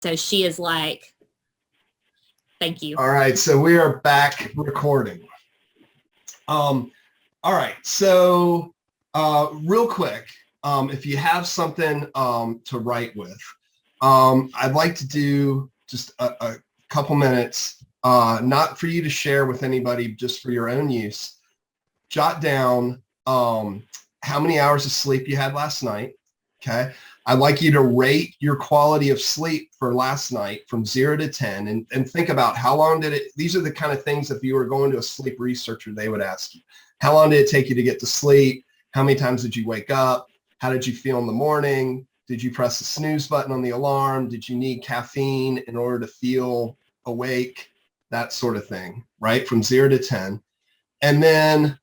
So she is like, thank you. All right, so we are back recording. All right, so real quick, if you have something to write with, I'd like to do just a couple minutes, not for you to share with anybody, just for your own use. Jot down how many hours of sleep you had last night, okay? I'd like you to rate your quality of sleep for last night from 0 to 10 and think about how long did it, these are the kind of things if you were going to a sleep researcher, they would ask you. How long did it take you to get to sleep? How many times did you wake up? How did you feel in the morning? Did you press the snooze button on the alarm? Did you need caffeine in order to feel awake? That sort of thing, right? From 0 to 10. And then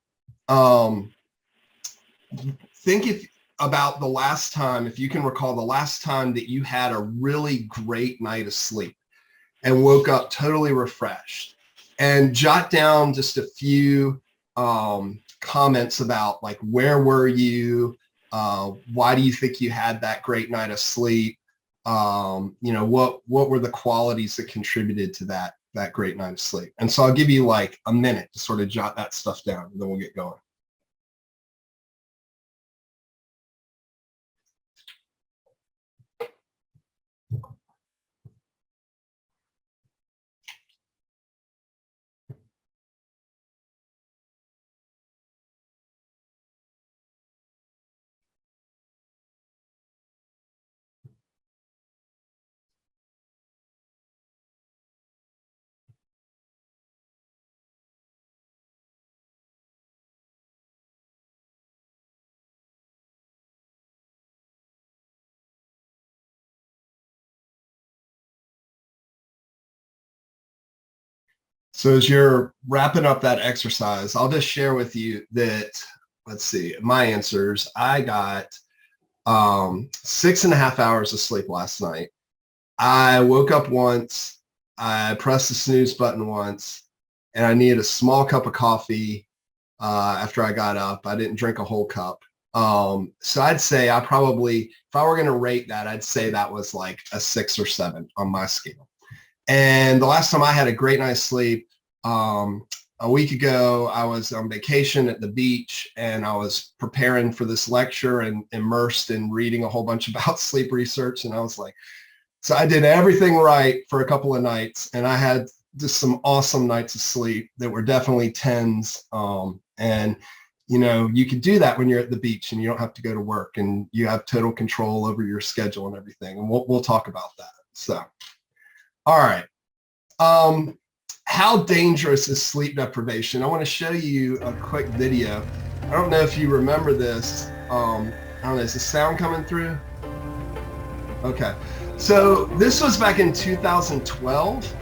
think about the last time, if you can recall the last time that you had a really great night of sleep and woke up totally refreshed, and jot down just a few comments about like, where were you? Why do you think you had that great night of sleep? What were the qualities that contributed to that great night of sleep? And so I'll give you like a minute to sort of jot that stuff down, and then we'll get going. So as you're wrapping up that exercise, I'll just share with you that, let's see, my answers. I got 6.5 hours of sleep last night. I woke up once, I pressed the snooze button once, and I needed a small cup of coffee after I got up. I didn't drink a whole cup. So I'd say I probably, if I were going to rate that, I'd say that was like a 6 or 7 on my scale. And the last time I had a great night's sleep, a week ago, I was on vacation at the beach and I was preparing for this lecture and immersed in reading a whole bunch about sleep research. And I was like, so I did everything right for a couple of nights and I had just some awesome nights of sleep that were definitely 10s. And you can do that when you're at the beach and you don't have to go to work and you have total control over your schedule and everything. And we'll talk about that. So. All right. How dangerous is sleep deprivation? I want to show you a quick video. I don't know if you remember this. I don't know, is the sound coming through? Okay. So this was back in 2012,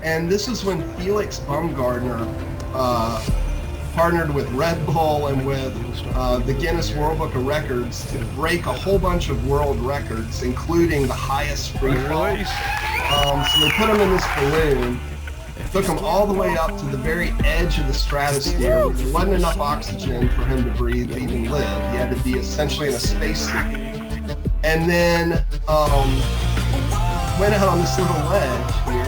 and this was when Felix Baumgartner partnered with Red Bull and with the Guinness World Book of Records to break a whole bunch of world records, including the highest free fall. So they put him in this balloon, took him all the way up to the very edge of the stratosphere. There wasn't enough oxygen for him to breathe to even live. He had to be essentially in a spacesuit. And then went out on this little ledge here.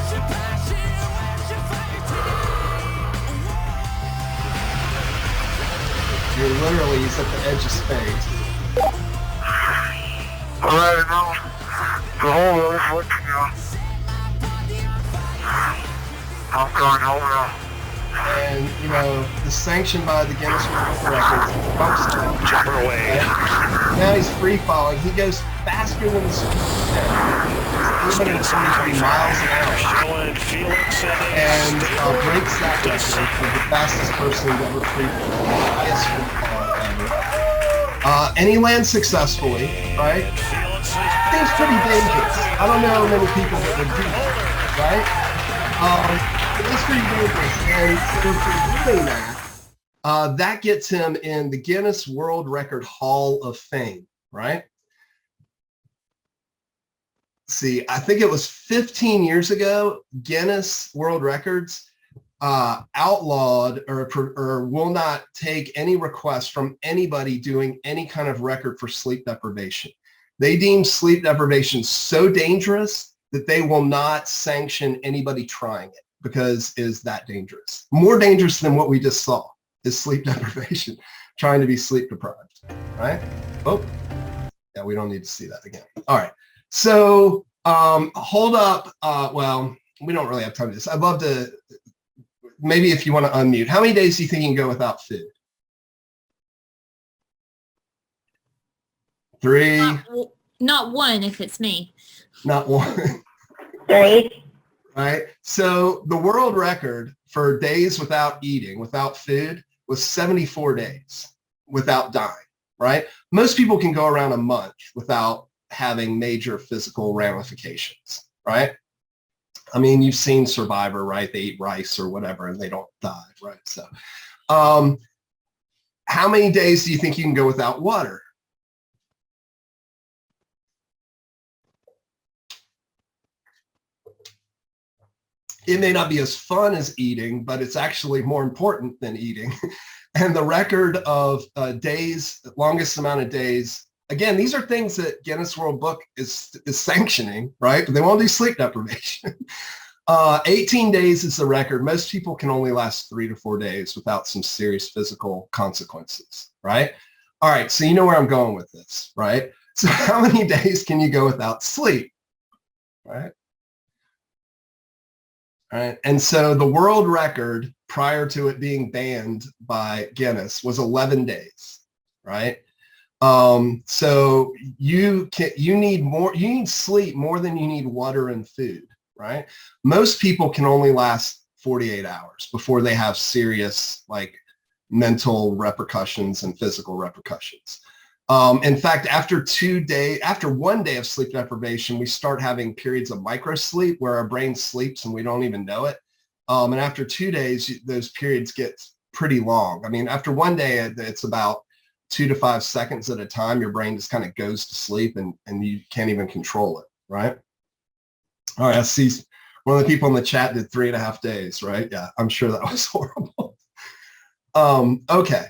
You're literally, he's at the edge of space. Right now, the whole earth looking on. I'm going over. And, the sanction by the Guinness World Book of Records bumps him. Jump her away. Now he's free falling. He goes faster than the speed of sound. 823 miles an hour. And breaks that record for the fastest person to ever free fall, the highest free fall ever. And he lands successfully, right? Seems pretty dangerous. I don't know how many people that would do that, right? It's pretty dangerous, and so for doing that, that gets him in the Guinness World Record Hall of Fame, right? See, I think it was 15 years ago, Guinness World Records outlawed or will not take any requests from anybody doing any kind of record for sleep deprivation. They deem sleep deprivation so dangerous that they will not sanction anybody trying it because it is that dangerous. More dangerous than what we just saw is sleep deprivation, trying to be sleep deprived, right? Oh, yeah, we don't need to see that again. All right, so hold up. Well, we don't really have time to do this. I'd love to, maybe if you want to unmute, how many days do you think you can go without food? 3. Not one if it's me. Not 1. 3. Right? So the world record for days without eating, without food, was 74 days without dying, right? Most people can go around a month without having major physical ramifications, right? I mean, you've seen Survivor, right? They eat rice or whatever and they don't die, right? So how many days do you think you can go without water? It may not be as fun as eating, but it's actually more important than eating. And the record of days, longest amount of days, again, these are things that Guinness World Book is sanctioning, right? But they won't do sleep deprivation. 18 days is the record. Most people can only last 3 to 4 days without some serious physical consequences, right? All right, so you know where I'm going with this, right? So how many days can you go without sleep, right? All right, and so the world record prior to it being banned by Guinness was 11 days, right? So you need sleep more than you need water and food, right? Most people can only last 48 hours before they have serious like mental repercussions and physical repercussions. In fact, after 1 day of sleep deprivation, we start having periods of microsleep where our brain sleeps and we don't even know it. And after 2 days, those periods get pretty long. I mean, after 1 day, it's about 2 to 5 seconds at a time. Your brain just kind of goes to sleep and you can't even control it, right? All right, I see one of the people in the chat did 3.5 days, right? Yeah, I'm sure that was horrible. Okay,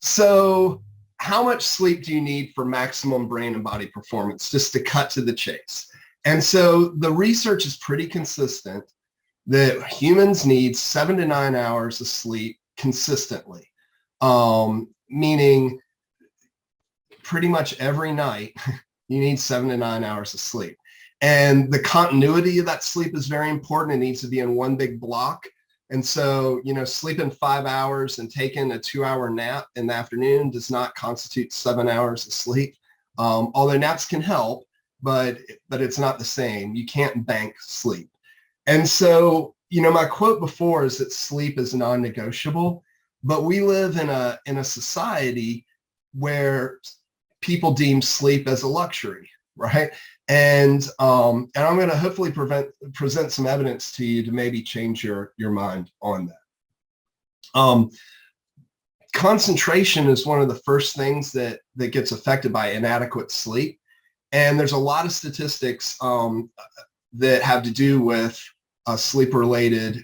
so how much sleep do you need for maximum brain and body performance, just to cut to the chase? And so the research is pretty consistent that humans need 7 to 9 hours of sleep consistently, meaning pretty much every night you need 7 to 9 hours of sleep. And the continuity of that sleep is very important. It needs to be in one big block. And so, sleeping 5 hours and taking a 2-hour nap in the afternoon does not constitute 7 hours of sleep. Although naps can help, but it's not the same. You can't bank sleep. And so, my quote before is that sleep is non-negotiable, but we live in a society where people deem sleep as a luxury, right? And I'm going to hopefully present some evidence to you to maybe change your mind on that. Concentration is one of the first things that gets affected by inadequate sleep. And there's a lot of statistics that have to do with sleep-related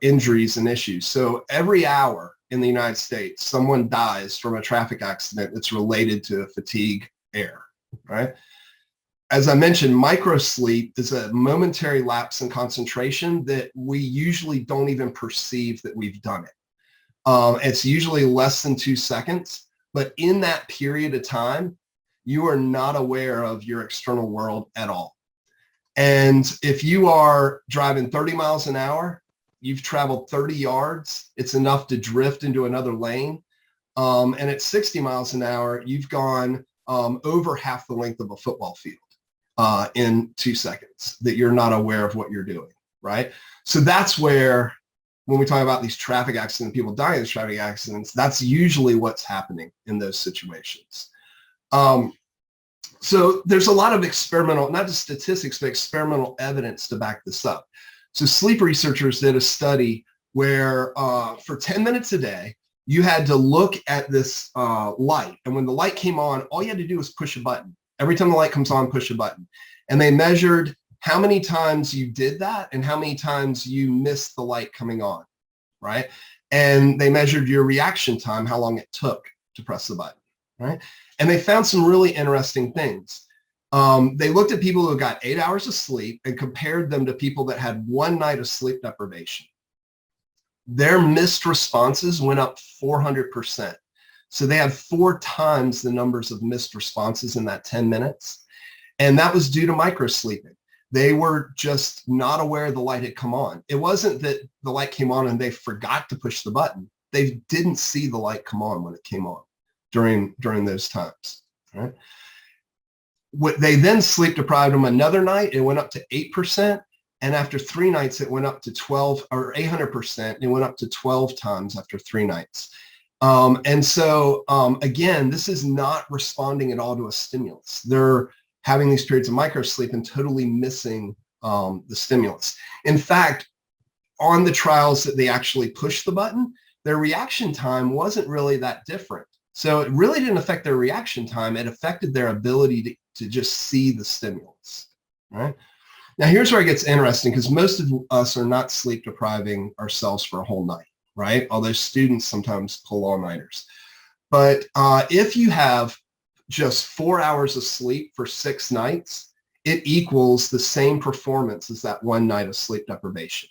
injuries and issues. So every hour in the United States, someone dies from a traffic accident that's related to fatigue error, right? As I mentioned, microsleep is a momentary lapse in concentration that we usually don't even perceive that we've done it. It's usually less than 2 seconds, but in that period of time, you are not aware of your external world at all. And if you are driving 30 miles an hour, you've traveled 30 yards, it's enough to drift into another lane. And at 60 miles an hour, you've gone over half the length of a football field in 2 seconds that you're not aware of what you're doing, right? So that's where, when we talk about these traffic accidents, people dying in these traffic accidents, that's usually what's happening in those situations. So there's a lot of experimental, not just statistics, but experimental evidence to back this up. So sleep researchers did a study where for 10 minutes a day, you had to look at this light. And when the light came on, all you had to do was push a button. Every time the light comes on, push a button. And they measured how many times you did that and how many times you missed the light coming on, right? And they measured your reaction time, how long it took to press the button, right? And they found some really interesting things. They looked at people who got 8 hours of sleep and compared them to people that had 1 night of sleep deprivation. Their missed responses went up 400%. So they had 4 times the numbers of missed responses in that 10 minutes. And that was due to microsleeping. They were just not aware the light had come on. It wasn't that the light came on and they forgot to push the button. They didn't see the light come on when it came on during those times. Right? They then sleep deprived them another night. It went up to 8%. And after 3 nights, it went up to 12 or 800%. It went up to 12 times after 3 nights. And so, again, this is not responding at all to a stimulus. They're having these periods of microsleep and totally missing the stimulus. In fact, on the trials that they actually pushed the button, their reaction time wasn't really that different. So it really didn't affect their reaction time. It affected their ability to just see the stimulus, right? Now, here's where it gets interesting, because most of us are not sleep depriving ourselves for a whole night, right? Although students sometimes pull all-nighters. But if you have just 4 hours of sleep for 6 nights, it equals the same performance as that 1 night of sleep deprivation.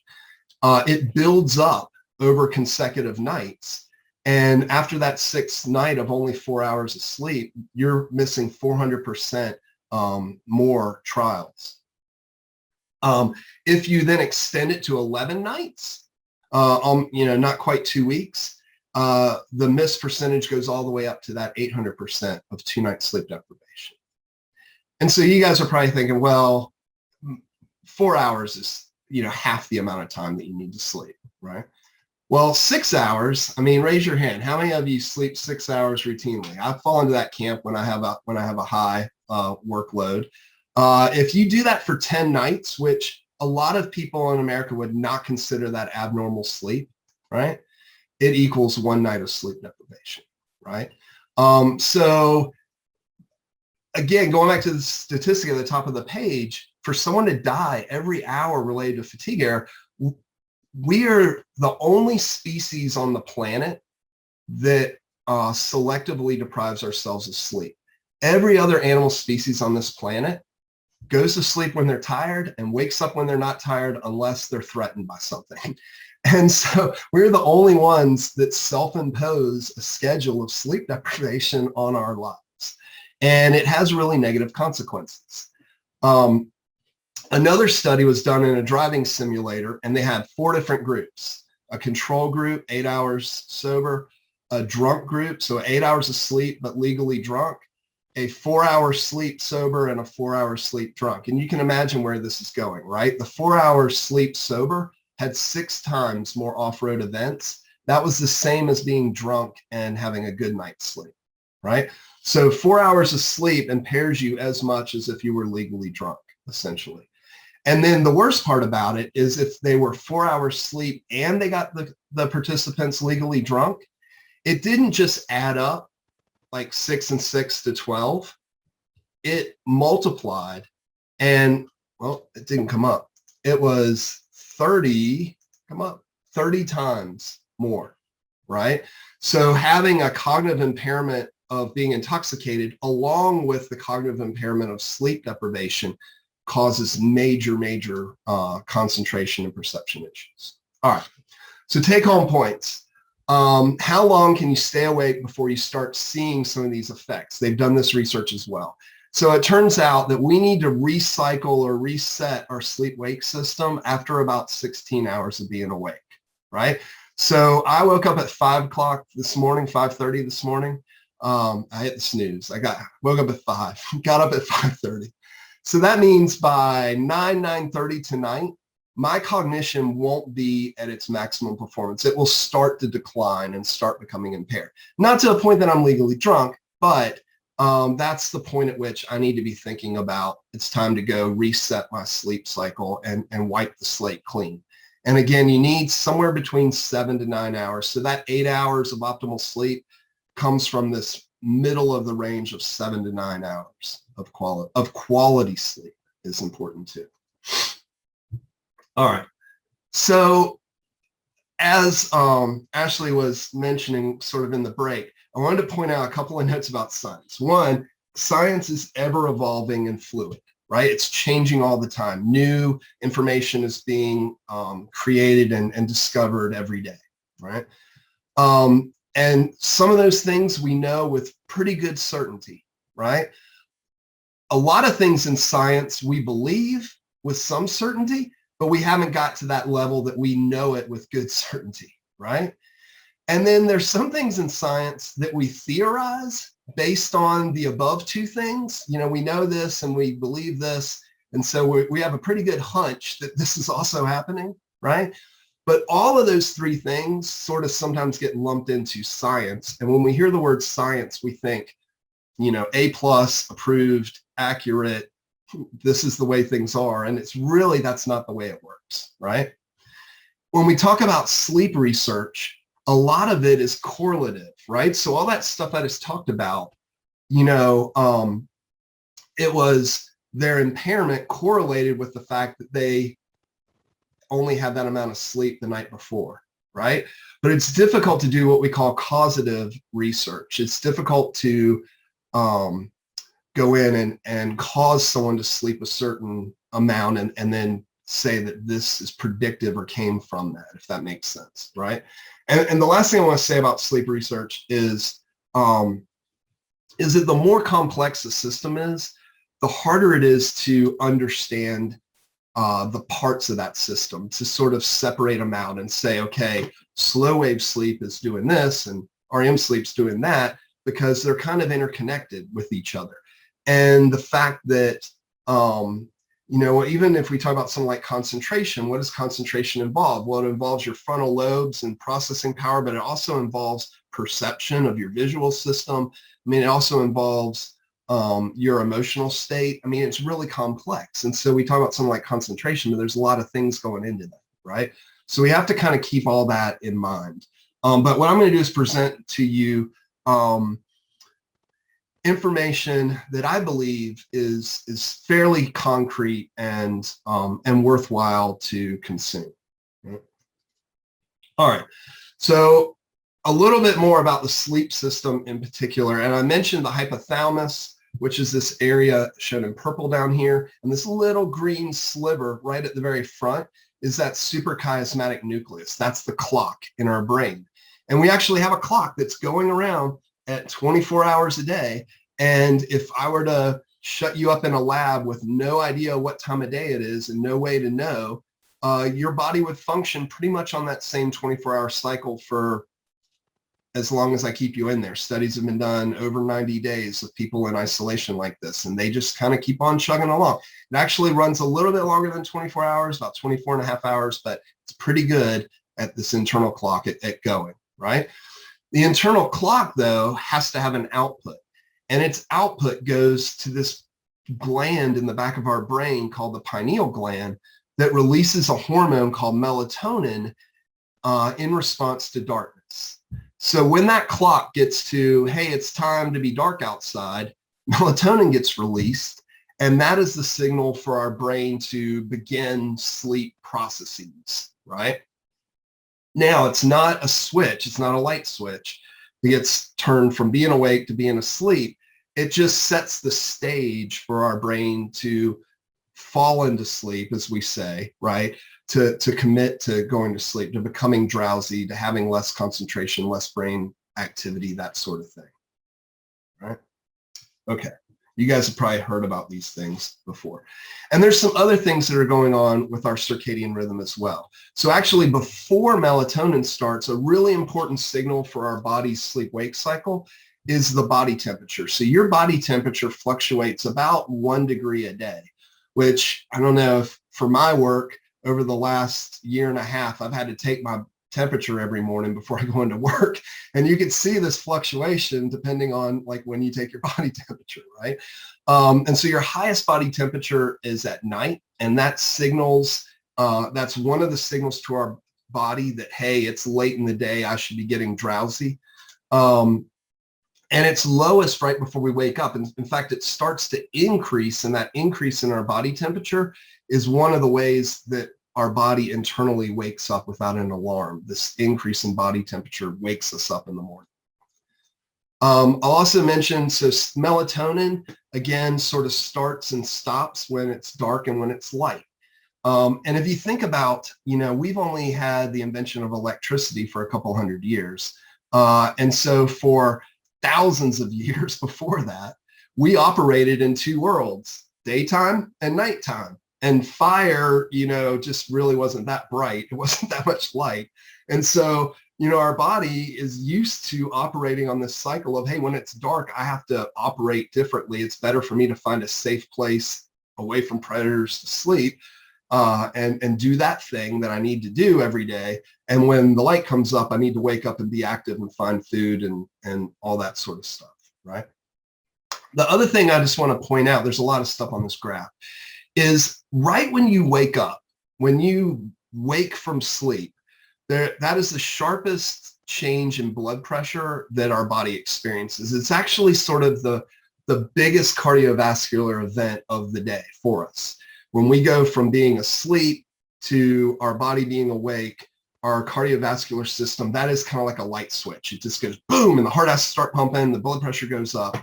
It builds up over consecutive nights. And after that 6th night of only 4 hours of sleep, you're missing 400% more trials. If you then extend it to 11 nights, not quite 2 weeks, the miss percentage goes all the way up to that 800% of 2-night sleep deprivation. And so you guys are probably thinking, well, 4 hours is, half the amount of time that you need to sleep, right? Well, 6 hours, raise your hand. How many of you sleep 6 hours routinely? I fall into that camp when I have a high workload. If you do that for 10 nights, which a lot of people in America would not consider that abnormal sleep, right? It equals 1 night of sleep deprivation, right? So again, going back to the statistic at the top of the page, for someone to die every hour related to fatigue error, we are the only species on the planet that selectively deprives ourselves of sleep. Every other animal species on this planet goes to sleep when they're tired and wakes up when they're not tired unless they're threatened by something. And so we're the only ones that self-impose a schedule of sleep deprivation on our lives. And it has really negative consequences. Another study was done in a driving simulator, and they had 4 different groups: a control group, 8 hours sober, a drunk group, so 8 hours of sleep but legally drunk, a 4-hour sleep sober, and a 4-hour sleep drunk. And you can imagine where this is going, right? The 4-hour sleep sober had 6 times more off-road events. That was the same as being drunk and having a good night's sleep, right? So 4 hours of sleep impairs you as much as if you were legally drunk, essentially. And then the worst part about it is if they were 4 hours sleep and they got the participants legally drunk, it didn't just add up like 6 and 6 to 12. It multiplied, and well, it didn't come up. It was 30 times more, right? So having a cognitive impairment of being intoxicated along with the cognitive impairment of sleep deprivation causes major concentration and perception issues. All right, so take home points. How long can you stay awake before you start seeing some of these effects? They've done this research as well. So it turns out that we need to recycle or reset our sleep-wake system after about 16 hours of being awake, right? So I woke up at 5 o'clock this morning, 5:30 this morning. I hit the snooze. Woke up at 5, got up at 5:30. So that means by 9:30 tonight, my cognition won't be at its maximum performance. It will start to decline and start becoming impaired. Not to the point that I'm legally drunk, but that's the point at which I need to be thinking about it's time to go reset my sleep cycle and wipe the slate clean. And again, you need somewhere between 7 to 9 hours. So that 8 hours of optimal sleep comes from this middle of the range of 7 to 9 hours of quality sleep is important too. All right. So as Ashley was mentioning sort of in the break, I wanted to point out a couple of notes about science. One, science is ever evolving and fluid, right? It's changing all the time. New information is being created and discovered every day, right? And some of those things we know with pretty good certainty, right? A lot of things in science we believe with some certainty, but we haven't got to that level that we know it with good certainty, right? And then there's some things in science that we theorize based on the above two things. You know, we know this and we believe this, and so we have a pretty good hunch that this is also happening, right? But all of those three things sort of sometimes get lumped into science. And when we hear the word science, we think, you know, A+, approved, accurate, this is the way things are. And it's really, that's not the way it works, right? When we talk about sleep research, a lot of it is correlative, right? So all that stuff I just talked about, you know, it was their impairment correlated with the fact that they only had that amount of sleep the night before, right? But it's difficult to do what we call causative research. It's difficult to go in and cause someone to sleep a certain amount and then say that this is predictive or came from that, if that makes sense, right? And the last thing I want to say about sleep research is that the more complex the system is, the harder it is to understand the parts of that system, to sort of separate them out and say, okay, slow wave sleep is doing this and REM sleep's doing that, because they're kind of interconnected with each other. And the fact that, you know, even if we talk about something like concentration, what does concentration involve? Well, it involves your frontal lobes and processing power, but it also involves perception of your visual system. I mean, it also involves your emotional state. I mean, it's really complex. And so we talk about something like concentration, but there's a lot of things going into that, right? So we have to kind of keep all that in mind. But what I'm going to do is present to you information that I believe is fairly concrete and worthwhile to consume. All right, so a little bit more about the sleep system in particular, and I mentioned the hypothalamus, which is this area shown in purple down here, and this little green sliver right at the very front is that suprachiasmatic nucleus. That's the clock in our brain, and we actually have a clock that's going around at 24 hours a day. And if I were to shut you up in a lab with no idea what time of day it is and no way to know, your body would function pretty much on that same 24-hour cycle for as long as I keep you in there. Studies have been done over 90 days with people in isolation like this, and they just kind of keep on chugging along. It actually runs a little bit longer than 24 hours, about 24 and a half hours, but it's pretty good at this internal clock at going, right? The internal clock, though, has to have an output, and its output goes to this gland in the back of our brain called the pineal gland that releases a hormone called melatonin in response to darkness. So when that clock gets to, hey, it's time to be dark outside, melatonin gets released, and that is the signal for our brain to begin sleep processes, right? Now, it's not a switch. It's not a light switch. It gets turned from being awake to being asleep. It just sets the stage for our brain to fall into sleep, as we say, right? To commit to going to sleep, to becoming drowsy, to having less concentration, less brain activity, that sort of thing, right? Okay. You guys have probably heard about these things before. And there's some other things that are going on with our circadian rhythm as well. So actually, before melatonin starts, a really important signal for our body's sleep-wake cycle is the body temperature. So your body temperature fluctuates about 1 degree a day, which I don't know if for my work over the last year and a half, I've had to take my temperature every morning before I go into work. And you can see this fluctuation depending on like when you take your body temperature, right? And so your highest body temperature is at night, and that signals, that's one of the signals to our body that, hey, it's late in the day, I should be getting drowsy. And it's lowest right before we wake up. And in fact, it starts to increase, and that increase in our body temperature is one of the ways that our body internally wakes up without an alarm. This increase in body temperature wakes us up in the morning. I'll also mention, so melatonin, again, sort of starts and stops when it's dark and when it's light. And if you think about, we've only had the invention of electricity for a couple hundred years. And so for thousands of years before that, we operated in two worlds, daytime and nighttime. And fire, just really wasn't that bright. It wasn't that much light. And so, our body is used to operating on this cycle of, hey, when it's dark, I have to operate differently. It's better for me to find a safe place away from predators to sleep and do that thing that I need to do every day. And when the light comes up, I need to wake up and be active and find food and all that sort of stuff, right? The other thing I just want to point out, there's a lot of stuff on this graph, is right when you wake up, when you wake from sleep, that is the sharpest change in blood pressure that our body experiences. It's actually sort of the biggest cardiovascular event of the day for us. When we go from being asleep to our body being awake, our cardiovascular system, that is kind of like a light switch. It just goes boom, and the heart has to start pumping, the blood pressure goes up.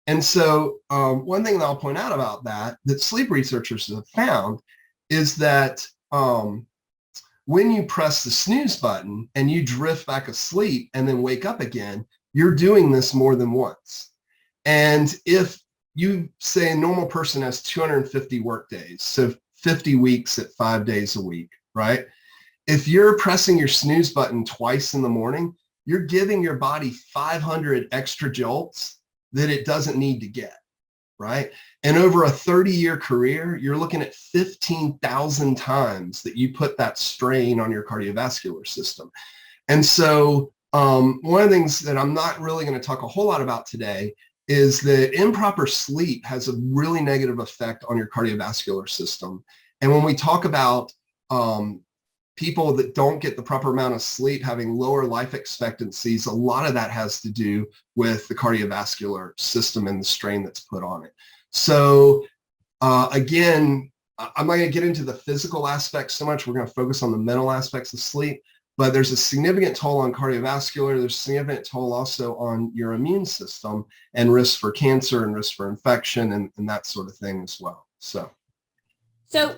And so one thing that I'll point out about that sleep researchers have found is that when you press the snooze button and you drift back asleep and then wake up again, you're doing this more than once. And if you say a normal person has 250 work days, so 50 weeks at 5 days a week, right? If you're pressing your snooze button twice in the morning, you're giving your body 500 extra jolts that it doesn't need to get, right? And over a 30-year career, you're looking at 15,000 times that you put that strain on your cardiovascular system. And so one of the things that I'm not really going to talk a whole lot about today is that improper sleep has a really negative effect on your cardiovascular system. And when we talk about people that don't get the proper amount of sleep having lower life expectancies, a lot of that has to do with the cardiovascular system and the strain that's put on it. So again, I'm not going to get into the physical aspects so much. We're going to focus on the mental aspects of sleep, but there's a significant toll on cardiovascular. There's a significant toll also on your immune system and risk for cancer and risk for infection and that sort of thing as well. So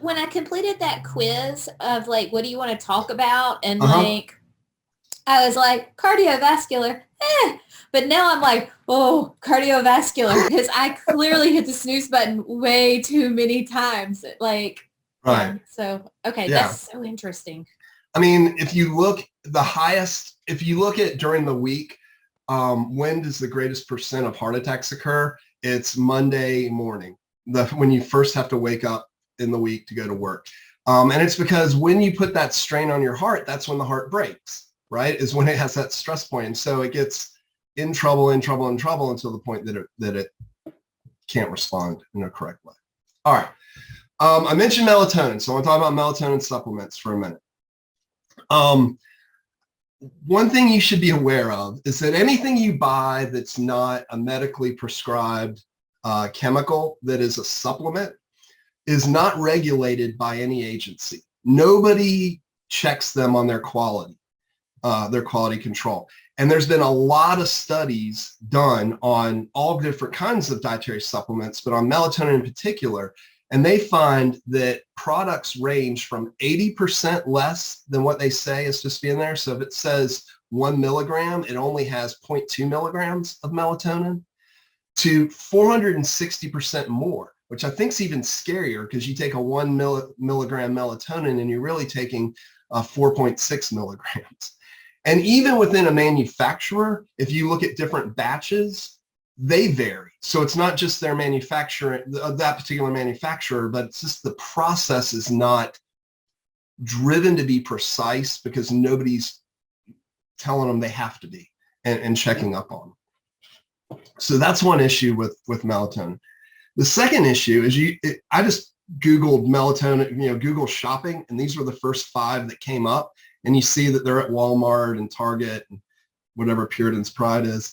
when I completed that quiz of like, what do you want to talk about? And I was like, cardiovascular, but now I'm like, oh, cardiovascular, because I clearly hit the snooze button way too many times. Like, right. So, okay, Yeah. That's so interesting. I mean, if you look at during the week, when does the greatest percent of heart attacks occur? It's Monday morning, when you first have to wake up in the week to go to work. And it's because when you put that strain on your heart, that's when the heart breaks, right? Is when it has that stress point. And so it gets in trouble until the point that it can't respond in a correct way. All right. I mentioned melatonin. So I want to talk about melatonin supplements for a minute. One thing you should be aware of is that anything you buy that's not a medically prescribed chemical that is a supplement is not regulated by any agency. Nobody checks them on their quality control. And there's been a lot of studies done on all different kinds of dietary supplements, but on melatonin in particular. And they find that products range from 80% less than what they say is supposed to be in there. So if it says 1 milligram, it only has 0.2 milligrams of melatonin, to 460% more, which I think is even scarier because you take a 1 milligram melatonin and you're really taking 4.6 milligrams. And even within a manufacturer, if you look at different batches, they vary. So it's not just their manufacturer, that particular manufacturer, but it's just the process is not driven to be precise because nobody's telling them they have to be and checking up on them. So that's one issue with melatonin. The second issue is I just Googled melatonin, Google shopping, and these were the first 5 that came up. And you see that they're at Walmart and Target and whatever Puritan's Pride is.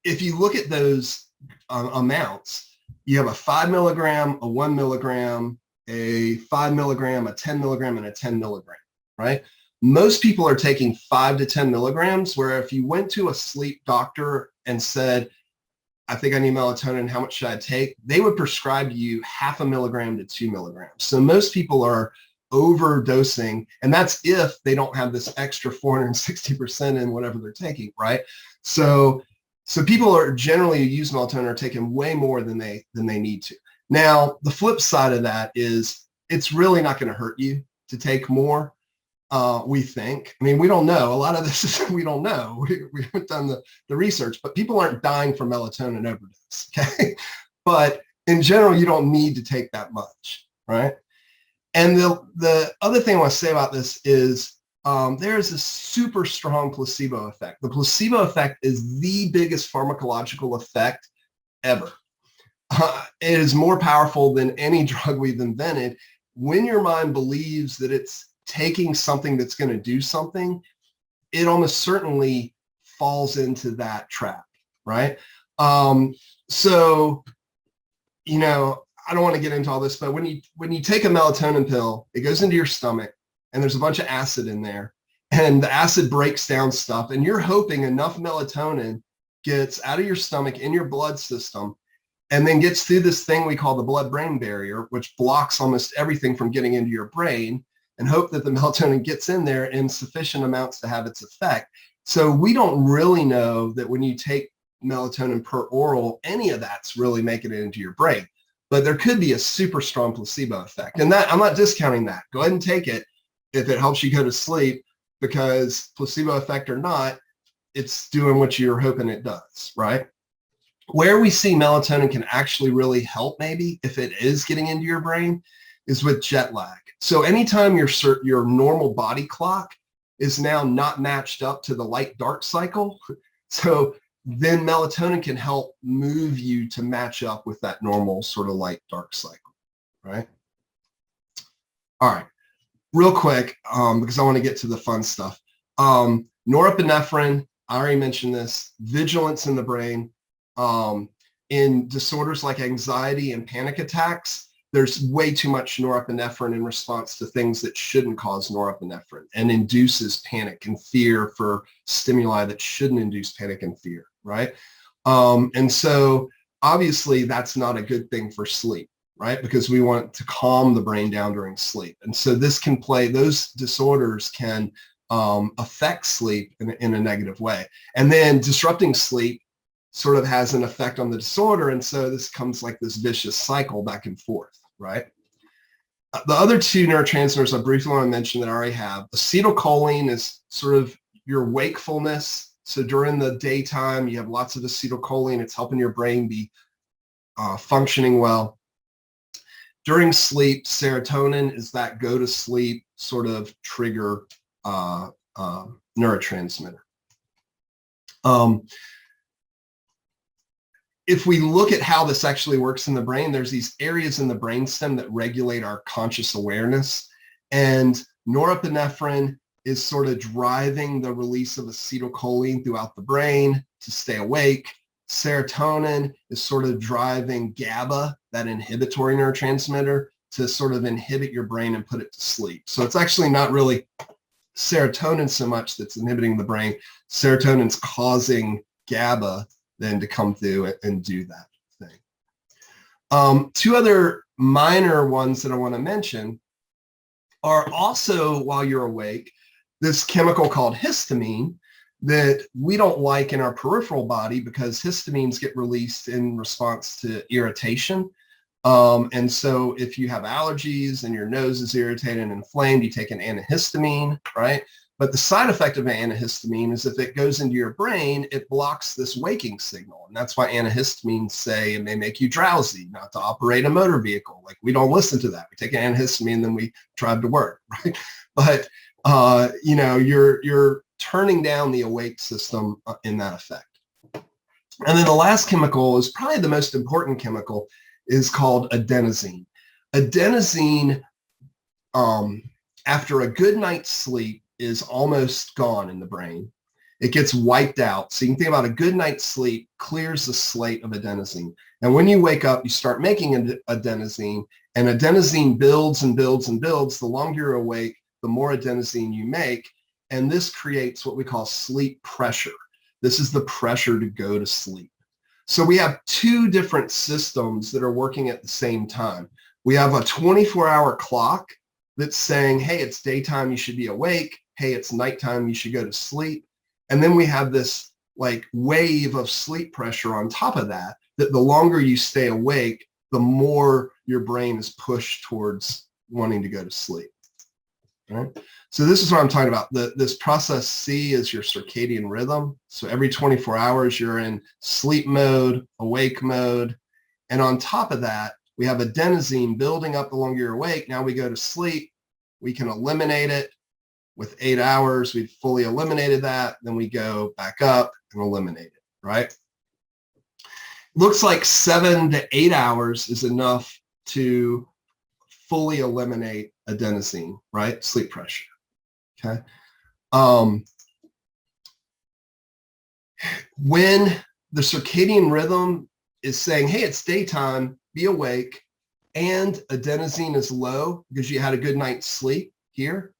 If you look at those amounts, you have a 5 milligram, a 1 milligram, a 5 milligram, a 10 milligram, and a 10 milligram, right? Most people are taking 5 to 10 milligrams, where if you went to a sleep doctor and said, I think I need melatonin, how much should I take? They would prescribe you 0.5 milligram to 2 milligrams. So most people are overdosing, and that's if they don't have this extra 460% in whatever they're taking, right? So people are generally who use melatonin are taking way more than they need to. Now, the flip side of that is it's really not going to hurt you to take more. We think. I mean, we don't know. A lot of this is we don't know. We haven't done the research, but people aren't dying from melatonin overdose, okay? But in general, you don't need to take that much, right? And the other thing I want to say about this is there's a super strong placebo effect. The placebo effect is the biggest pharmacological effect ever. It is more powerful than any drug we've invented. When your mind believes that it's taking something that's going to do something, it almost certainly falls into that trap, right? So, I don't want to get into all this, but when you take a melatonin pill, it goes into your stomach and there's a bunch of acid in there, and the acid breaks down stuff, and you're hoping enough melatonin gets out of your stomach in your blood system and then gets through this thing we call the blood-brain barrier, which blocks almost everything from getting into your brain, and hope that the melatonin gets in there in sufficient amounts to have its effect. So we don't really know that when you take melatonin per oral, any of that's really making it into your brain. But there could be a super strong placebo effect. And that, I'm not discounting that. Go ahead and take it if it helps you go to sleep, because placebo effect or not, it's doing what you're hoping it does, right? Where we see melatonin can actually really help, maybe, if it is getting into your brain, is with jet lag. So anytime your normal body clock is now not matched up to the light-dark cycle, so then melatonin can help move you to match up with that normal sort of light-dark cycle, right? All right, real quick, because I want to get to the fun stuff. Norepinephrine, I already mentioned this, vigilance in the brain. In disorders like anxiety and panic attacks, there's way too much norepinephrine in response to things that shouldn't cause norepinephrine, and induces panic and fear for stimuli that shouldn't induce panic and fear, right? And so obviously that's not a good thing for sleep, right? Because we want to calm the brain down during sleep. And so those disorders can affect sleep in a negative way. And then disrupting sleep sort of has an effect on the disorder. And so this comes like this vicious cycle back and forth, right? The other two neurotransmitters I briefly want to mention that I already have, acetylcholine is sort of your wakefulness. So during the daytime, you have lots of acetylcholine. It's helping your brain be functioning well. During sleep, serotonin is that go to sleep sort of trigger neurotransmitter. If we look at how this actually works in the brain, there's these areas in the brainstem that regulate our conscious awareness. And norepinephrine is sort of driving the release of acetylcholine throughout the brain to stay awake. Serotonin is sort of driving GABA, that inhibitory neurotransmitter, to sort of inhibit your brain and put it to sleep. So it's actually not really serotonin so much that's inhibiting the brain. Serotonin's causing GABA then to come through and do that thing. Two other minor ones that I want to mention are also, while you're awake, this chemical called histamine that we don't like in our peripheral body, because histamines get released in response to irritation. And so if you have allergies and your nose is irritated and inflamed, you take an antihistamine, right? But the side effect of an antihistamine is if it goes into your brain, it blocks this waking signal. And that's why antihistamines say it may make you drowsy, not to operate a motor vehicle. Like, we don't listen to that. We take an antihistamine and then we drive to work, right? But, you're turning down the awake system in that effect. And then the last chemical is probably the most important chemical, is called adenosine. Adenosine, after a good night's sleep, is almost gone in the brain. It gets wiped out. So you can think about a good night's sleep clears the slate of adenosine. And when you wake up, you start making adenosine, and adenosine builds and builds and builds. The longer you're awake, the more adenosine you make. And this creates what we call sleep pressure. This is the pressure to go to sleep. So we have two different systems that are working at the same time. We have a 24-hour clock that's saying, hey, it's daytime, you should be awake. Hey, it's nighttime, you should go to sleep. And then we have this like wave of sleep pressure on top of that, that the longer you stay awake, the more your brain is pushed towards wanting to go to sleep. Right? So this is what I'm talking about. This process C is your circadian rhythm. So every 24 hours, you're in sleep mode, awake mode. And on top of that, we have adenosine building up the longer you're awake. Now we go to sleep. We can eliminate it. With 8 hours, we've fully eliminated that. Then we go back up and eliminate it, right? Looks like 7 to 8 hours is enough to fully eliminate adenosine, right? Sleep pressure, okay? When the circadian rhythm is saying, hey, it's daytime, be awake, and adenosine is low because you had a good night's sleep here,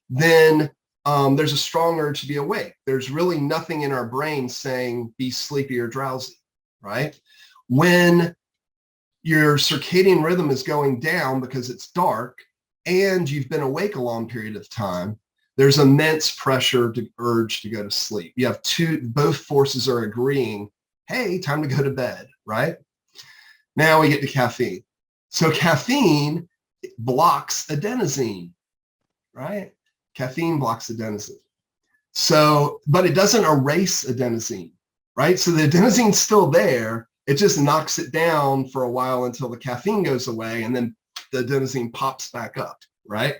then there's a strong urge to be awake. There's really nothing in our brain saying be sleepy or drowsy, right? When your circadian rhythm is going down because it's dark and you've been awake a long period of time, there's immense pressure to urge to go to sleep. You have both forces are agreeing, hey, time to go to bed, right? Now we get to caffeine. So caffeine blocks adenosine, right? Caffeine blocks adenosine. So, but it doesn't erase adenosine, right? So the adenosine's still there. It just knocks it down for a while until the caffeine goes away, and then the adenosine pops back up, right?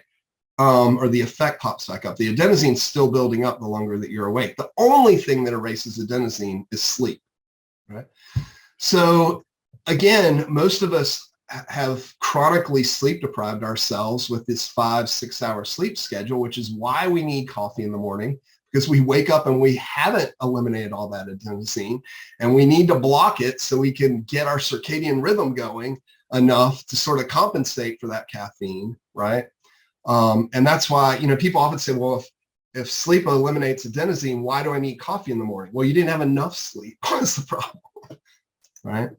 Or the effect pops back up. The adenosine's still building up the longer that you're awake. The only thing that erases adenosine is sleep, right? So again, most of us have chronically sleep deprived ourselves with this 5-6 hour sleep schedule, which is why we need coffee in the morning, because we wake up and we haven't eliminated all that adenosine, and we need to block it so we can get our circadian rhythm going enough to sort of compensate for that caffeine, right? And that's why, people often say, well, if sleep eliminates adenosine, why do I need coffee in the morning? Well, you didn't have enough sleep. What's the problem, right?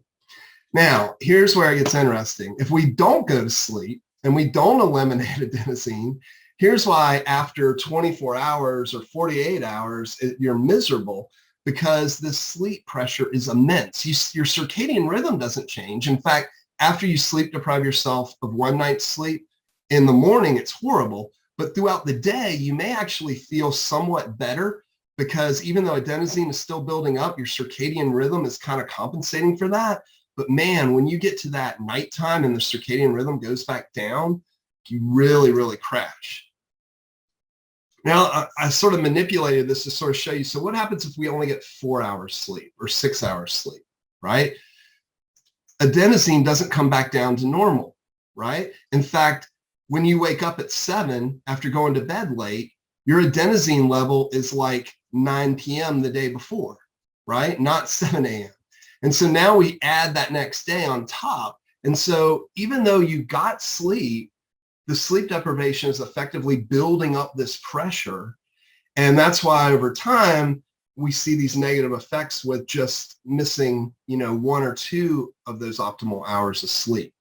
Now, here's where it gets interesting. If we don't go to sleep and we don't eliminate adenosine, here's why after 24 hours or 48 hours, you're miserable, because the sleep pressure is immense. Your circadian rhythm doesn't change. In fact, after you sleep deprive yourself of one night's sleep, in the morning, it's horrible. But throughout the day, you may actually feel somewhat better, because even though adenosine is still building up, your circadian rhythm is kind of compensating for that. But man, when you get to that nighttime and the circadian rhythm goes back down, you really, really crash. Now, I sort of manipulated this to sort of show you, so what happens if we only get 4 hours sleep or 6 hours sleep, right? Adenosine doesn't come back down to normal, right? In fact, when you wake up at 7 after going to bed late, your adenosine level is like 9 p.m. the day before, right? Not 7 a.m. And so now we add that next day on top. And so even though you got sleep, the sleep deprivation is effectively building up this pressure. And that's why over time, we see these negative effects with just missing, 1 or 2 of those optimal hours of sleep.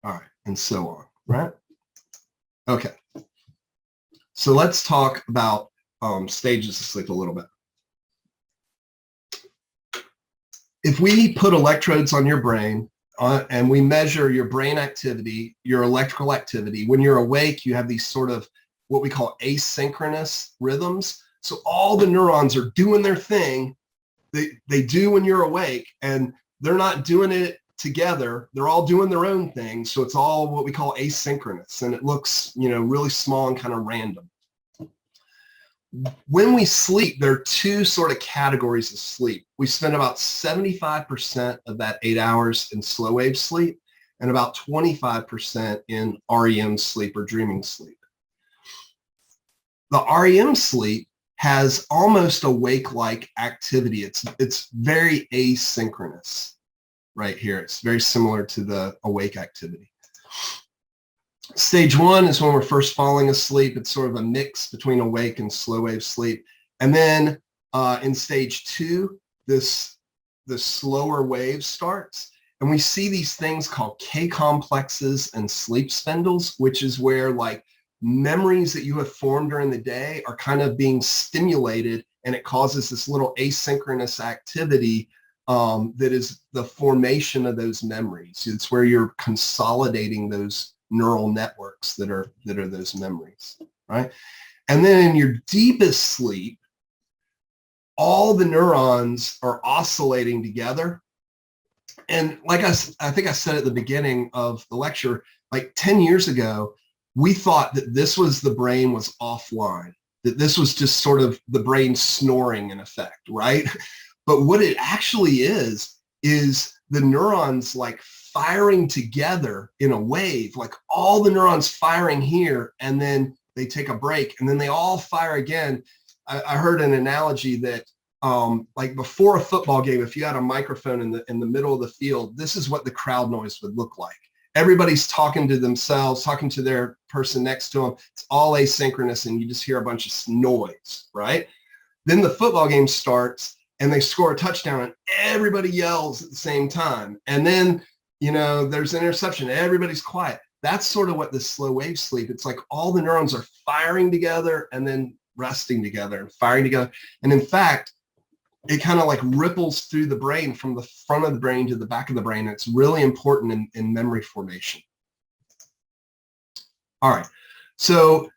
All right, and so on, right? Okay. So let's talk about stages of sleep a little bit. If we put electrodes on your brain and we measure your brain activity, your electrical activity, when you're awake, you have these sort of what we call asynchronous rhythms. So all the neurons are doing their thing. They do when you're awake, and they're not doing it together. They're all doing their own thing. So it's all what we call asynchronous, and it looks, really small and kind of random. When we sleep, there are 2 sort of categories of sleep. We spend about 75% of that 8 hours in slow wave sleep and about 25% in REM sleep or dreaming sleep. The REM sleep has almost awake-like activity. It's very asynchronous right here. It's very similar to the awake activity. Stage one is when we're first falling asleep. It's sort of a mix between awake and slow wave sleep. And then in stage two, the slower wave starts. And we see these things called K complexes and sleep spindles, which is where like memories that you have formed during the day are kind of being stimulated, and it causes this little asynchronous activity that is the formation of those memories. It's where you're consolidating those neural networks that are those memories, right? And then in your deepest sleep, all the neurons are oscillating together. And like I think I said at the beginning of the lecture, like 10 years ago, we thought that this was the brain was offline, that this was just sort of the brain snoring in effect, right? But what it actually is the neurons like firing together in a wave, like all the neurons firing here, and then they take a break, and then they all fire again. I heard an analogy that like before a football game, if you had a microphone in the middle of the field, this is what the crowd noise would look like. Everybody's talking to themselves, talking to their person next to them. It's all asynchronous, and you just hear a bunch of noise, right? Then the football game starts, and they score a touchdown, and everybody yells at the same time. And then, you know, there's an interception. Everybody's quiet. That's sort of what the slow wave sleep. It's like all the neurons are firing together and then resting together and firing together. And in fact, it kind of like ripples through the brain from the front of the brain to the back of the brain. It's really important in memory formation. All right. So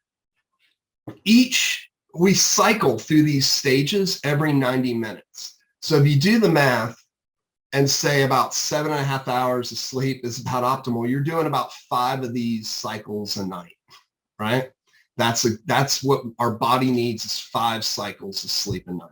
we cycle through these stages every 90 minutes. So if you do the math and say about 7.5 hours of sleep is about optimal, you're doing about 5 of these cycles a night, right? That's what our body needs, is 5 cycles of sleep a night.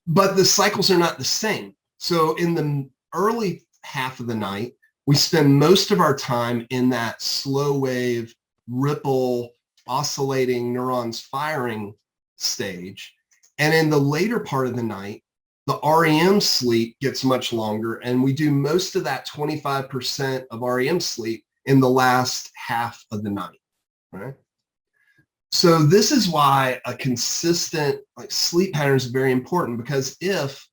But the cycles are not the same. So in the early half of the night, we spend most of our time in that slow wave, ripple, oscillating neurons firing stage. And in the later part of the night, the REM sleep gets much longer, and we do most of that 25% of REM sleep in the last half of the night, right? So this is why a consistent sleep pattern is very important, because if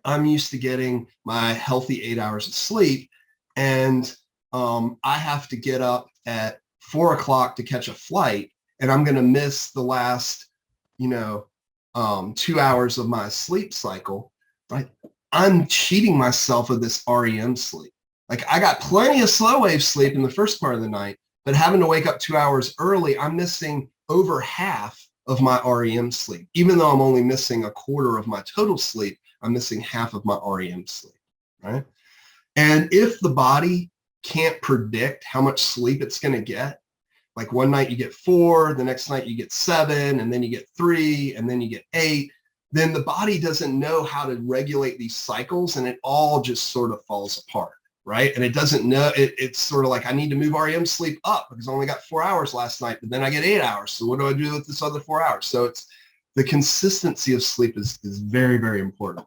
I'm used to getting my healthy 8 hours of sleep, and I have to get up at 4 o'clock to catch a flight, and I'm going to miss the last, 2 hours of my sleep cycle, right? I'm cheating myself of this REM sleep. Like, I got plenty of slow wave sleep in the first part of the night, but having to wake up 2 hours early, I'm missing over half of my REM sleep. Even though I'm only missing a quarter of my total sleep, I'm missing half of my REM sleep, right? And if the body can't predict how much sleep it's going to get, like one night you get 4, the next night you get 7, and then you get 3, and then you get 8, then the body doesn't know how to regulate these cycles, and it all just sort of falls apart, right? And it doesn't know, it's sort of like, I need to move REM sleep up because I only got 4 hours last night, but then I get 8 hours. So what do I do with this other 4 hours? So it's the consistency of sleep is very, very important.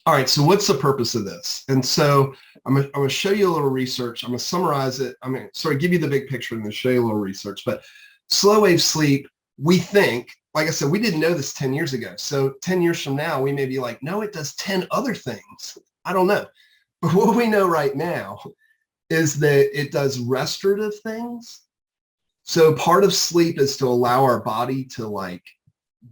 All right, so what's the purpose of this? And so I'm going to show you a little research. I'm going to summarize it. I'm going to sort of give you the big picture and then show you a little research. But slow wave sleep, we think, like I said, we didn't know this 10 years ago. So 10 years from now, we may be like, no, it does 10 other things. I don't know. But what we know right now is that it does restorative things. So part of sleep is to allow our body to like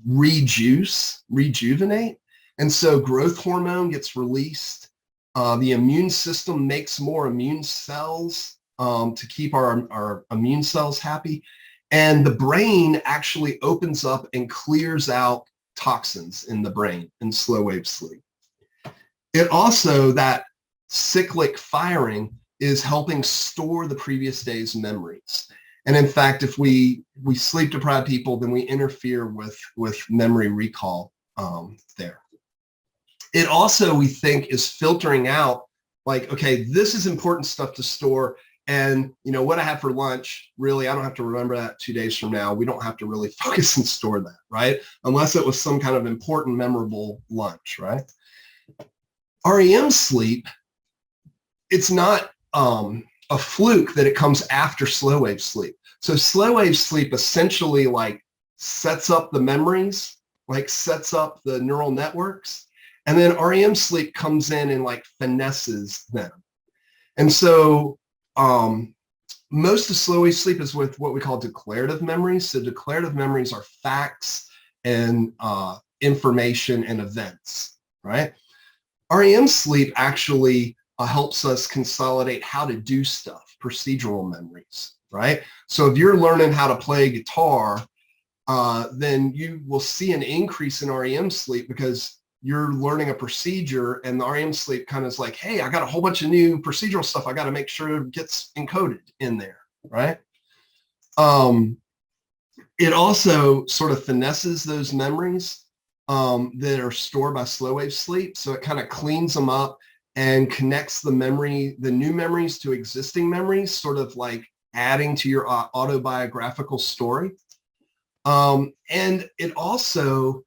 rejuvenate. And so growth hormone gets released. The immune system makes more immune cells to keep our immune cells happy. And the brain actually opens up and clears out toxins in the brain in slow wave sleep. It also, that cyclic firing is helping store the previous day's memories. And in fact, if we sleep deprived people, then we interfere with memory recall there. It also, we think, is filtering out like, okay, this is important stuff to store. And what I have for lunch, really, I don't have to remember that 2 days from now. We don't have to really focus and store that, right? Unless it was some kind of important, memorable lunch, right? REM sleep it's not a fluke that it comes after slow wave sleep. So slow wave sleep essentially like sets up the memories, like sets up the neural networks, and then REM sleep comes in and like finesses them. And so most of slow wave sleep is with what we call declarative memories. So declarative memories are facts and information and events, right? REM sleep actually helps us consolidate how to do stuff, procedural memories, right? So if you're learning how to play guitar, then you will see an increase in REM sleep because you're learning a procedure, and the REM sleep kind of is like, hey, I got a whole bunch of new procedural stuff. I got to make sure it gets encoded in there, right? It also sort of finesses those memories that are stored by slow wave sleep. So it kind of cleans them up and connects the new memories to existing memories, sort of like adding to your autobiographical story. And it also,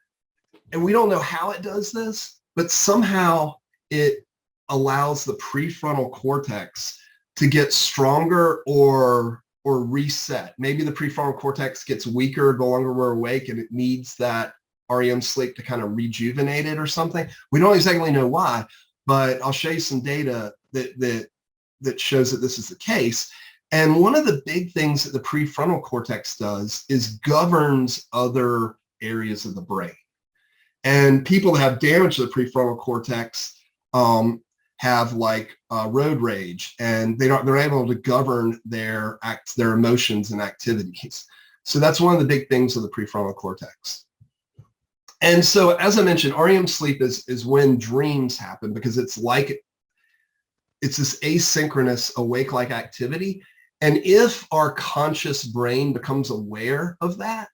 and we don't know how it does this, but somehow it allows the prefrontal cortex to get stronger or reset. Maybe the prefrontal cortex gets weaker the longer we're awake, and it needs that REM sleep to kind of rejuvenate it or something. We don't exactly know why, but I'll show you some data that shows that this is the case. And one of the big things that the prefrontal cortex does is governs other areas of the brain. And people that have damage to the prefrontal cortex have like road rage, and they're able to govern their emotions and activities. So that's one of the big things of the prefrontal cortex. And so, as I mentioned, REM sleep is when dreams happen, because it's this asynchronous awake-like activity. And if our conscious brain becomes aware of that,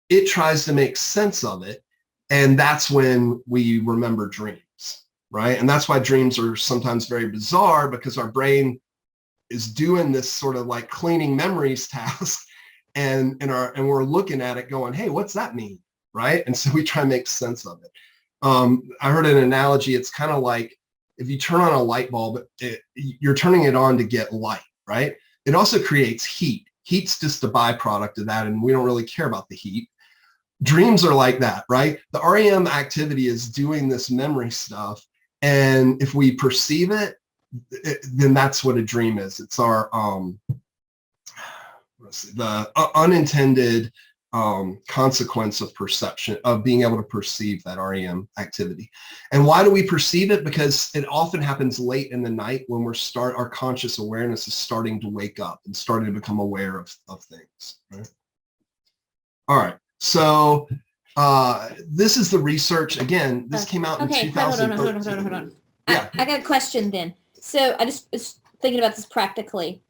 it tries to make sense of it. And that's when we remember dreams, right? And that's why dreams are sometimes very bizarre, because our brain is doing this sort of like cleaning memories task, and we're looking at it going, hey, what's that mean, right? And so we try to make sense of it. I heard an analogy. It's kind of like if you turn on a light bulb, you're turning it on to get light, right? It also creates heat. Heat's just a byproduct of that, and we don't really care about the heat. Dreams are like that, right? The REM activity is doing this memory stuff, and if we perceive it, then that's what a dream is. It's our the unintended consequence of perception, of being able to perceive that REM activity. And why do we perceive it? Because it often happens late in the night when our conscious awareness is starting to wake up and starting to become aware of things, right? All right. So this is the research. Again, this came out in 2013. Hold on. Yeah. I got a question then. So I just was thinking about this practically.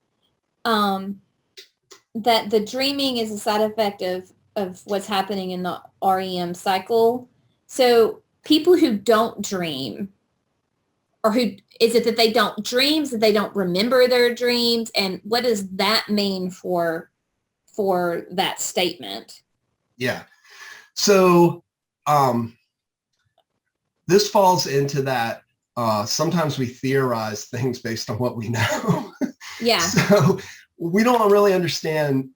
That the dreaming is a side effect of what's happening in the REM cycle. So people who don't dream, or who is it that they don't dream, that they don't remember their dreams, and what does that mean for that statement? Yeah. So this falls into that sometimes we theorize things based on what we know. Yeah. So we don't really understand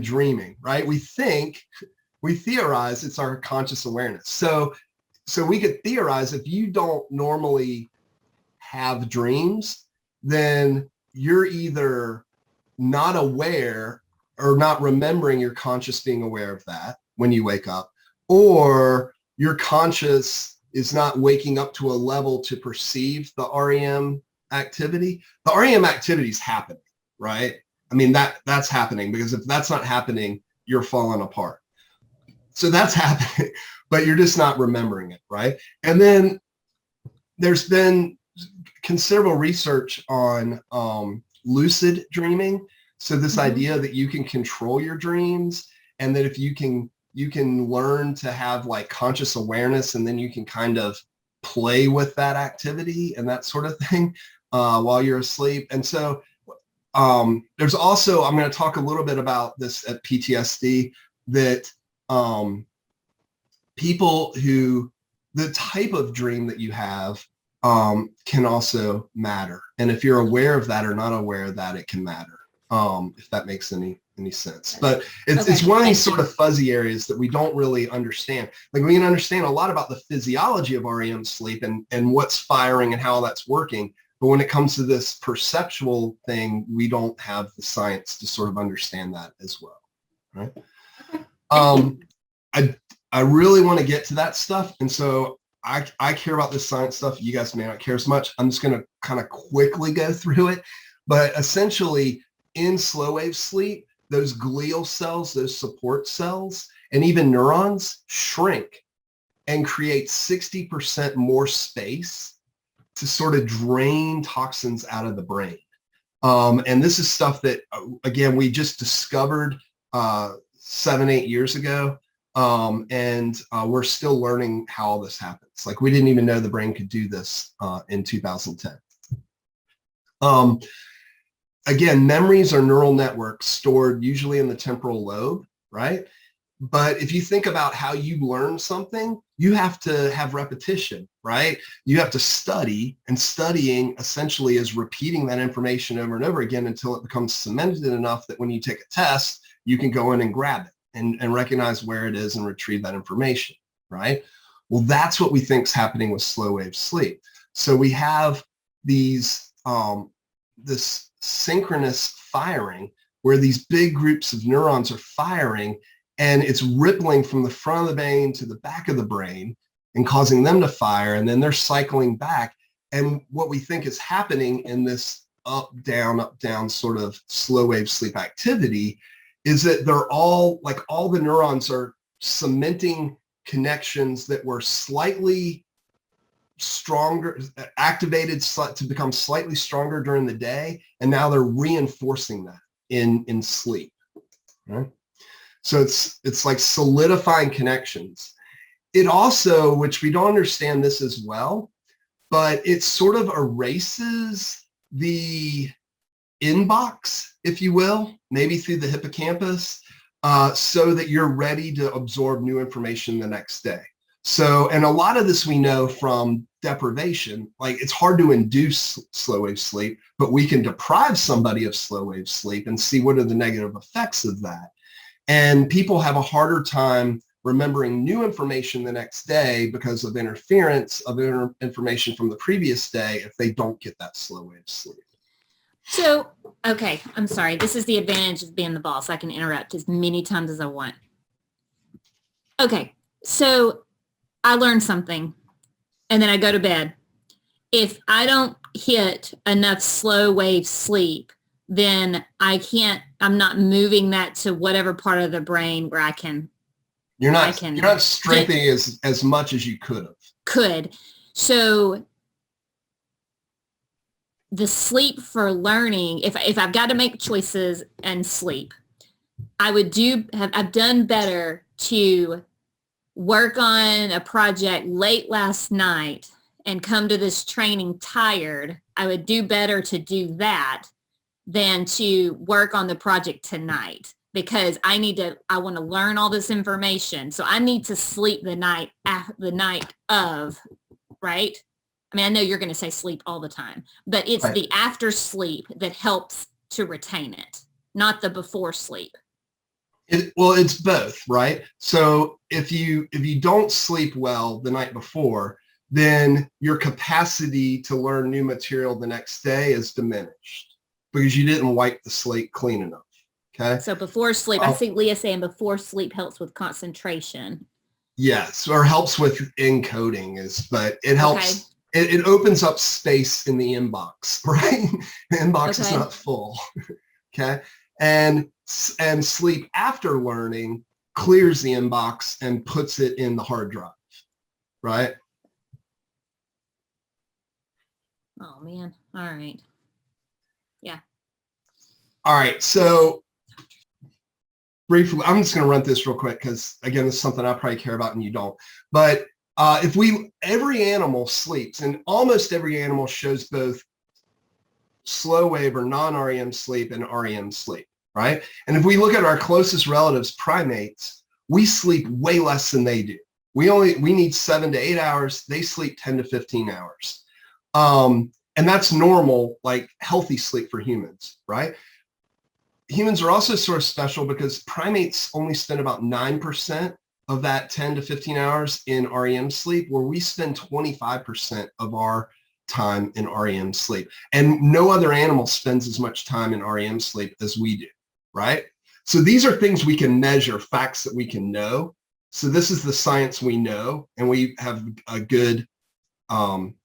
dreaming, right? We theorize it's our conscious awareness. So we could theorize if you don't normally have dreams, then you're either not aware or not remembering your conscious being aware of that when you wake up, or your conscious is not waking up to a level to perceive the REM activity. The REM activity is happening, right? I mean, that's happening, because if that's not happening, you're falling apart. So that's happening, but you're just not remembering it, right? And then there's been considerable research on lucid dreaming. So this idea that you can control your dreams, and that if you can learn to have like conscious awareness, and then you can kind of play with that activity and that sort of thing while you're asleep. And so there's also, I'm going to talk a little bit about this at PTSD, that people who, the type of dream that you have can also matter. And if you're aware of that or not aware of that, it can matter, if that makes any sense. But it's one of these sort of fuzzy areas that we don't really understand. Like we can understand a lot about the physiology of REM sleep and what's firing and how that's working. But when it comes to this perceptual thing, we don't have the science to sort of understand that as well, right? I really want to get to that stuff. And so I care about this science stuff. You guys may not care as much. I'm just going to kind of quickly go through it. But essentially, in slow wave sleep, those glial cells, those support cells, and even neurons shrink and create 60% more space to sort of drain toxins out of the brain. And this is stuff that, again, we just discovered 7-8 years ago. And we're still learning how all this happens. Like we didn't even know the brain could do this in 2010. Again, memories are neural networks stored usually in the temporal lobe, right? But if you think about how you learn something, you have to have repetition, right? You have to study, and studying essentially is repeating that information over and over again until it becomes cemented enough that when you take a test, you can go in and grab it and recognize where it is and retrieve that information, right? Well, that's what we think is happening with slow wave sleep. So we have these, this synchronous firing where these big groups of neurons are firing, and it's rippling from the front of the brain to the back of the brain and causing them to fire, and then they're cycling back. And what we think is happening in this up, down sort of slow wave sleep activity is that they're all, like all the neurons are cementing connections that were slightly stronger, activated to become slightly stronger during the day, and now they're reinforcing that in sleep, right? So it's like solidifying connections. It also, which we don't understand this as well, but it sort of erases the inbox, if you will, maybe through the hippocampus, so that you're ready to absorb new information the next day. So, and a lot of this we know from deprivation. Like it's hard to induce slow wave sleep, but we can deprive somebody of slow wave sleep and see what are the negative effects of that. And people have a harder time remembering new information the next day because of interference of information from the previous day if they don't get that slow wave sleep. So, okay, I'm sorry. This is the advantage of being the boss. I can interrupt as many times as I want. Okay, so I learned something and then I go to bed. If I don't hit enough slow wave sleep, then I'm not moving that to whatever part of the brain where I can. You're not strengthening as much as you could have. So the sleep for learning, if I've got to make choices and sleep, I've done better to work on a project late last night and come to this training tired. I would do better to do that than to work on the project tonight, because I want to learn all this information. So I need to sleep the night of, right? I mean, I know you're going to say sleep all the time, but it's right. The after sleep that helps to retain it, not the before sleep. Well, it's both, right? So if you don't sleep well the night before, then your capacity to learn new material the next day is diminished because you didn't wipe the slate clean enough. Okay. So before sleep, I see Leah saying before sleep helps with concentration. Yes, or helps with encoding but it helps. Okay. It opens up space in the inbox, right? The inbox is not full. Okay. And sleep after learning clears the inbox and puts it in the hard drive, right? Oh man. All right. Yeah. All right. So briefly, I'm just going to run this real quick because again, this is something I probably care about and you don't. But every animal sleeps, and almost every animal shows both slow wave or non-REM sleep and REM sleep, right? And if we look at our closest relatives, primates, we sleep way less than they do. We need 7 to 8 hours. They sleep 10 to 15 hours. And that's normal, like healthy sleep for humans, right? Humans are also sort of special because primates only spend about 9% of that 10 to 15 hours in REM sleep, where we spend 25% of our time in REM sleep. And no other animal spends as much time in REM sleep as we do, right? So these are things we can measure, facts that we can know. So this is the science we know, and we have a good,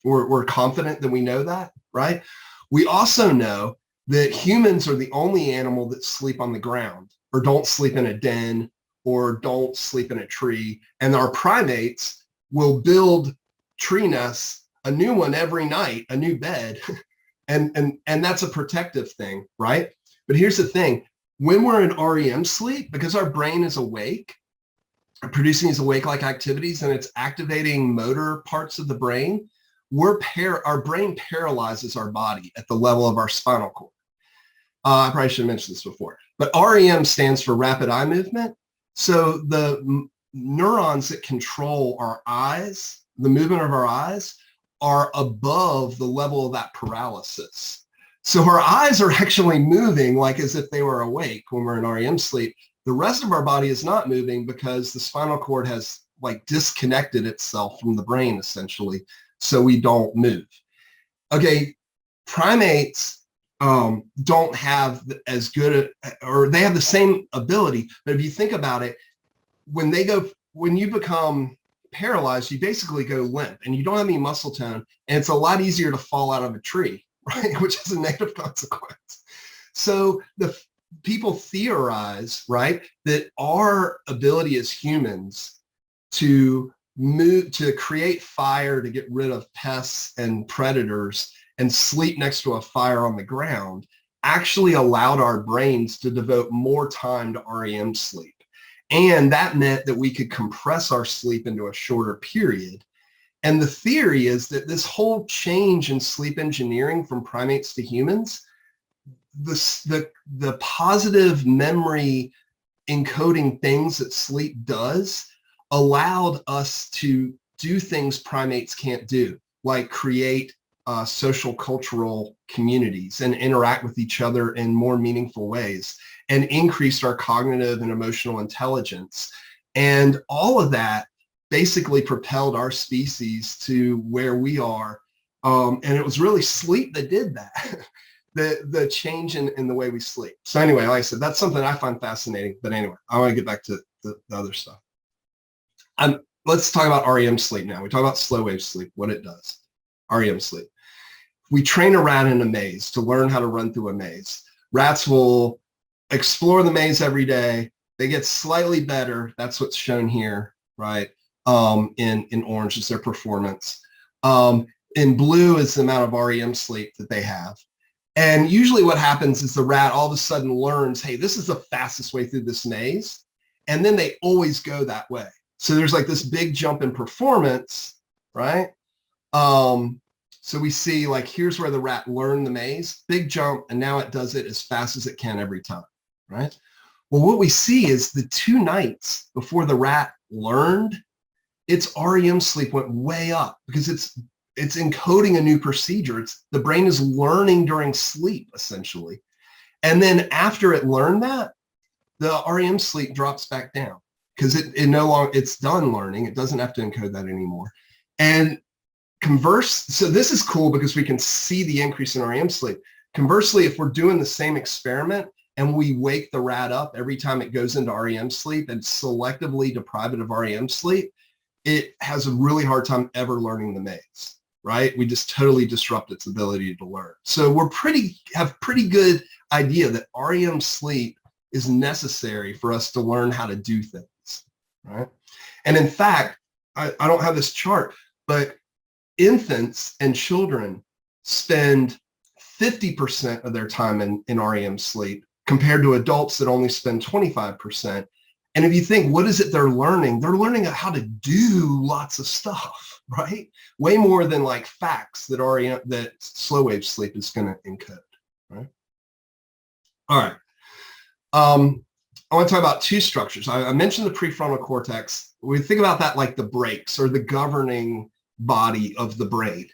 we're confident that we know that, right? We also know that humans are the only animal that sleep on the ground or don't sleep in a den or don't sleep in a tree. And our primates will build tree nests, a new one every night, a new bed. and that's a protective thing, right? But here's the thing. When we're in REM sleep, because our brain is awake, producing these awake-like activities, and it's activating motor parts of the brain, our brain paralyzes our body at the level of our spinal cord. I probably should have mentioned this before, but REM stands for rapid eye movement. So the neurons that control our eyes, the movement of our eyes, are above the level of that paralysis. So our eyes are actually moving like as if they were awake when we're in REM sleep. The rest of our body is not moving because the spinal cord has like disconnected itself from the brain essentially, so we don't move. Okay, primates don't have as good, or they have the same ability, but if you think about it, when you become paralyzed, you basically go limp and you don't have any muscle tone, and it's a lot easier to fall out of a tree, right? Which is a negative consequence. So the people theorize, right, that our ability as humans to move, to create fire, to get rid of pests and predators, and sleep next to a fire on the ground actually allowed our brains to devote more time to REM sleep. And that meant that we could compress our sleep into a shorter period. And the theory is that this whole change in sleep engineering from primates to humans, the positive memory encoding things that sleep does allowed us to do things primates can't do, like create social cultural communities and interact with each other in more meaningful ways, and increased our cognitive and emotional intelligence. And all of that basically propelled our species to where we are. And it was really sleep that did that, the change in the way we sleep. So anyway, like I said, that's something I find fascinating. But anyway, I want to get back to the other stuff. Let's talk about REM sleep now. We talk about slow wave sleep, what it does. REM sleep. We train a rat in a maze to learn how to run through a maze. Rats will explore the maze every day. They get slightly better. That's what's shown here, right? In orange is their performance. In blue is the amount of REM sleep that they have. And usually what happens is the rat all of a sudden learns, hey, this is the fastest way through this maze. And then they always go that way. So there's like this big jump in performance, right? So we see like, here's where the rat learned the maze, big jump, and now it does it as fast as it can every time, right? Well, what we see is the 2 nights before the rat learned, its REM sleep went way up because it's encoding a new procedure. The brain is learning during sleep, essentially. And then after it learned that, the REM sleep drops back down because it's done learning. It doesn't have to encode that anymore. And so this is cool because we can see the increase in REM sleep. Conversely, if we're doing the same experiment and we wake the rat up every time it goes into REM sleep and selectively deprive it of REM sleep, it has a really hard time ever learning the maze, right? We just totally disrupt its ability to learn. So have pretty good idea that REM sleep is necessary for us to learn how to do things, right? And in fact, I don't have this chart, but infants and children spend 50% of their time in REM sleep compared to adults that only spend 25%. And if you think, what is it they're learning? They're learning how to do lots of stuff, right? Way more than like facts that slow wave sleep is going to encode, right? All right. I want to talk about 2 structures. I mentioned the prefrontal cortex. We think about that like the brakes or the governing body of the brain.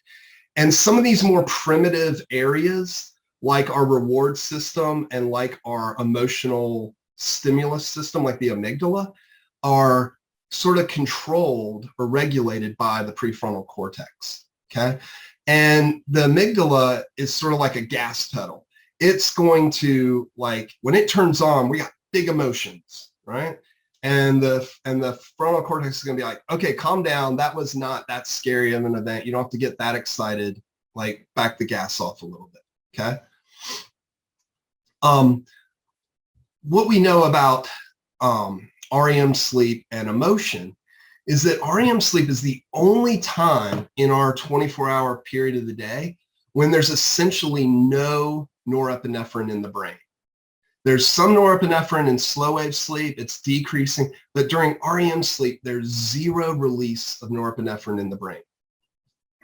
And some of these more primitive areas, like our reward system and like our emotional stimulus system, like the amygdala, are sort of controlled or regulated by the prefrontal cortex, okay? And the amygdala is sort of like a gas pedal. It's going to, like, when it turns on, we got big emotions, right? And the frontal cortex is going to be like, okay, calm down. That was not that scary of an event. You don't have to get that excited. Like, back the gas off a little bit, okay? What we know about REM sleep and emotion is that REM sleep is the only time in our 24-hour period of the day when there's essentially no norepinephrine in the brain. There's some norepinephrine in slow wave sleep, it's decreasing, but during REM sleep, there's zero release of norepinephrine in the brain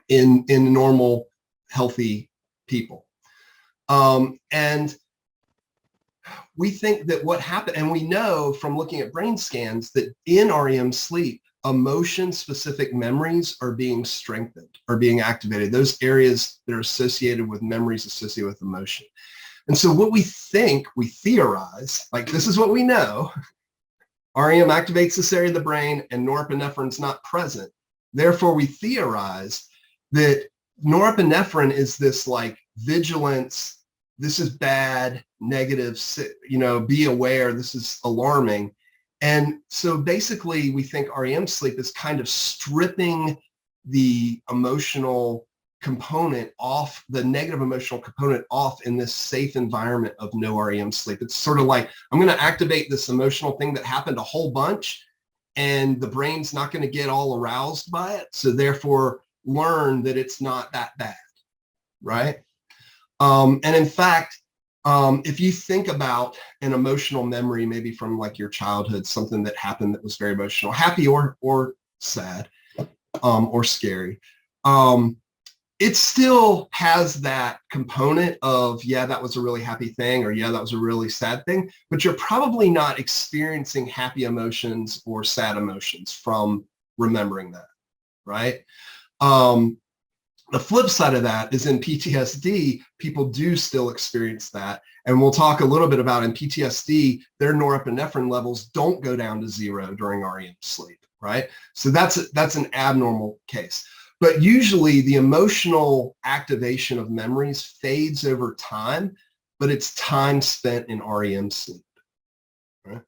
in normal, healthy people. And we think that what happened, and we know from looking at brain scans that in REM sleep, emotion-specific memories are being strengthened, are being activated, those areas that are associated with memories associated with emotion. And so what we think, we theorize, like this is what we know, REM activates this area of the brain and norepinephrine's not present. Therefore, we theorize that norepinephrine is this like vigilance, this is bad, negative, you know, be aware, this is alarming. And so basically we think REM sleep is kind of stripping the emotional component off, the negative emotional component off in this safe environment of no REM sleep. It's sort of like, I'm going to activate this emotional thing that happened a whole bunch and the brain's not going to get all aroused by it. So therefore learn that it's not that bad, right? And in fact, if you think about an emotional memory, maybe from like your childhood, something that happened that was very emotional, happy or sad, or scary, it still has that component of, yeah, that was a really happy thing, or yeah, that was a really sad thing, but you're probably not experiencing happy emotions or sad emotions from remembering that, right? The flip side of that is in PTSD, people do still experience that. And we'll talk a little bit about in PTSD, their norepinephrine levels don't go down to zero during REM sleep, right? So that's an abnormal case. But usually the emotional activation of memories fades over time, but it's time spent in REM sleep, right?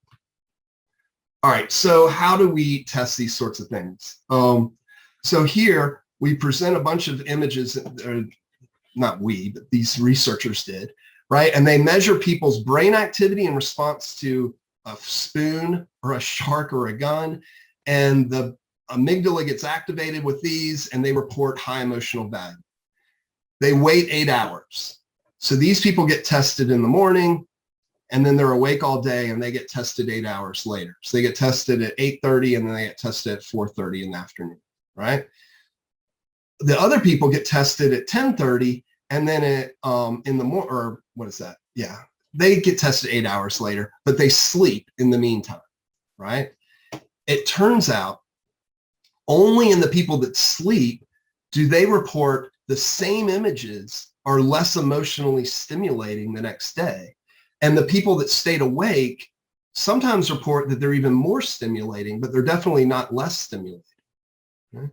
All right, so how do we test these sorts of things? So here, we present a bunch of images, not we, but these researchers did, right? And they measure people's brain activity in response to a spoon or a shark or a gun. And the amygdala gets activated with these and they report high emotional value. They wait 8 hours. So these people get tested in the morning and then they're awake all day and they get tested 8 hours later. So they get tested at 8:30 and then they get tested at 4:30 in the afternoon, right? The other people get tested at 10:30 and then in the morning, or what is that? Yeah, they get tested 8 hours later, but they sleep in the meantime, right? It turns out only in the people that sleep do they report the same images are less emotionally stimulating the next day. And the people that stayed awake sometimes report that they're even more stimulating, but they're definitely not less stimulating. Right?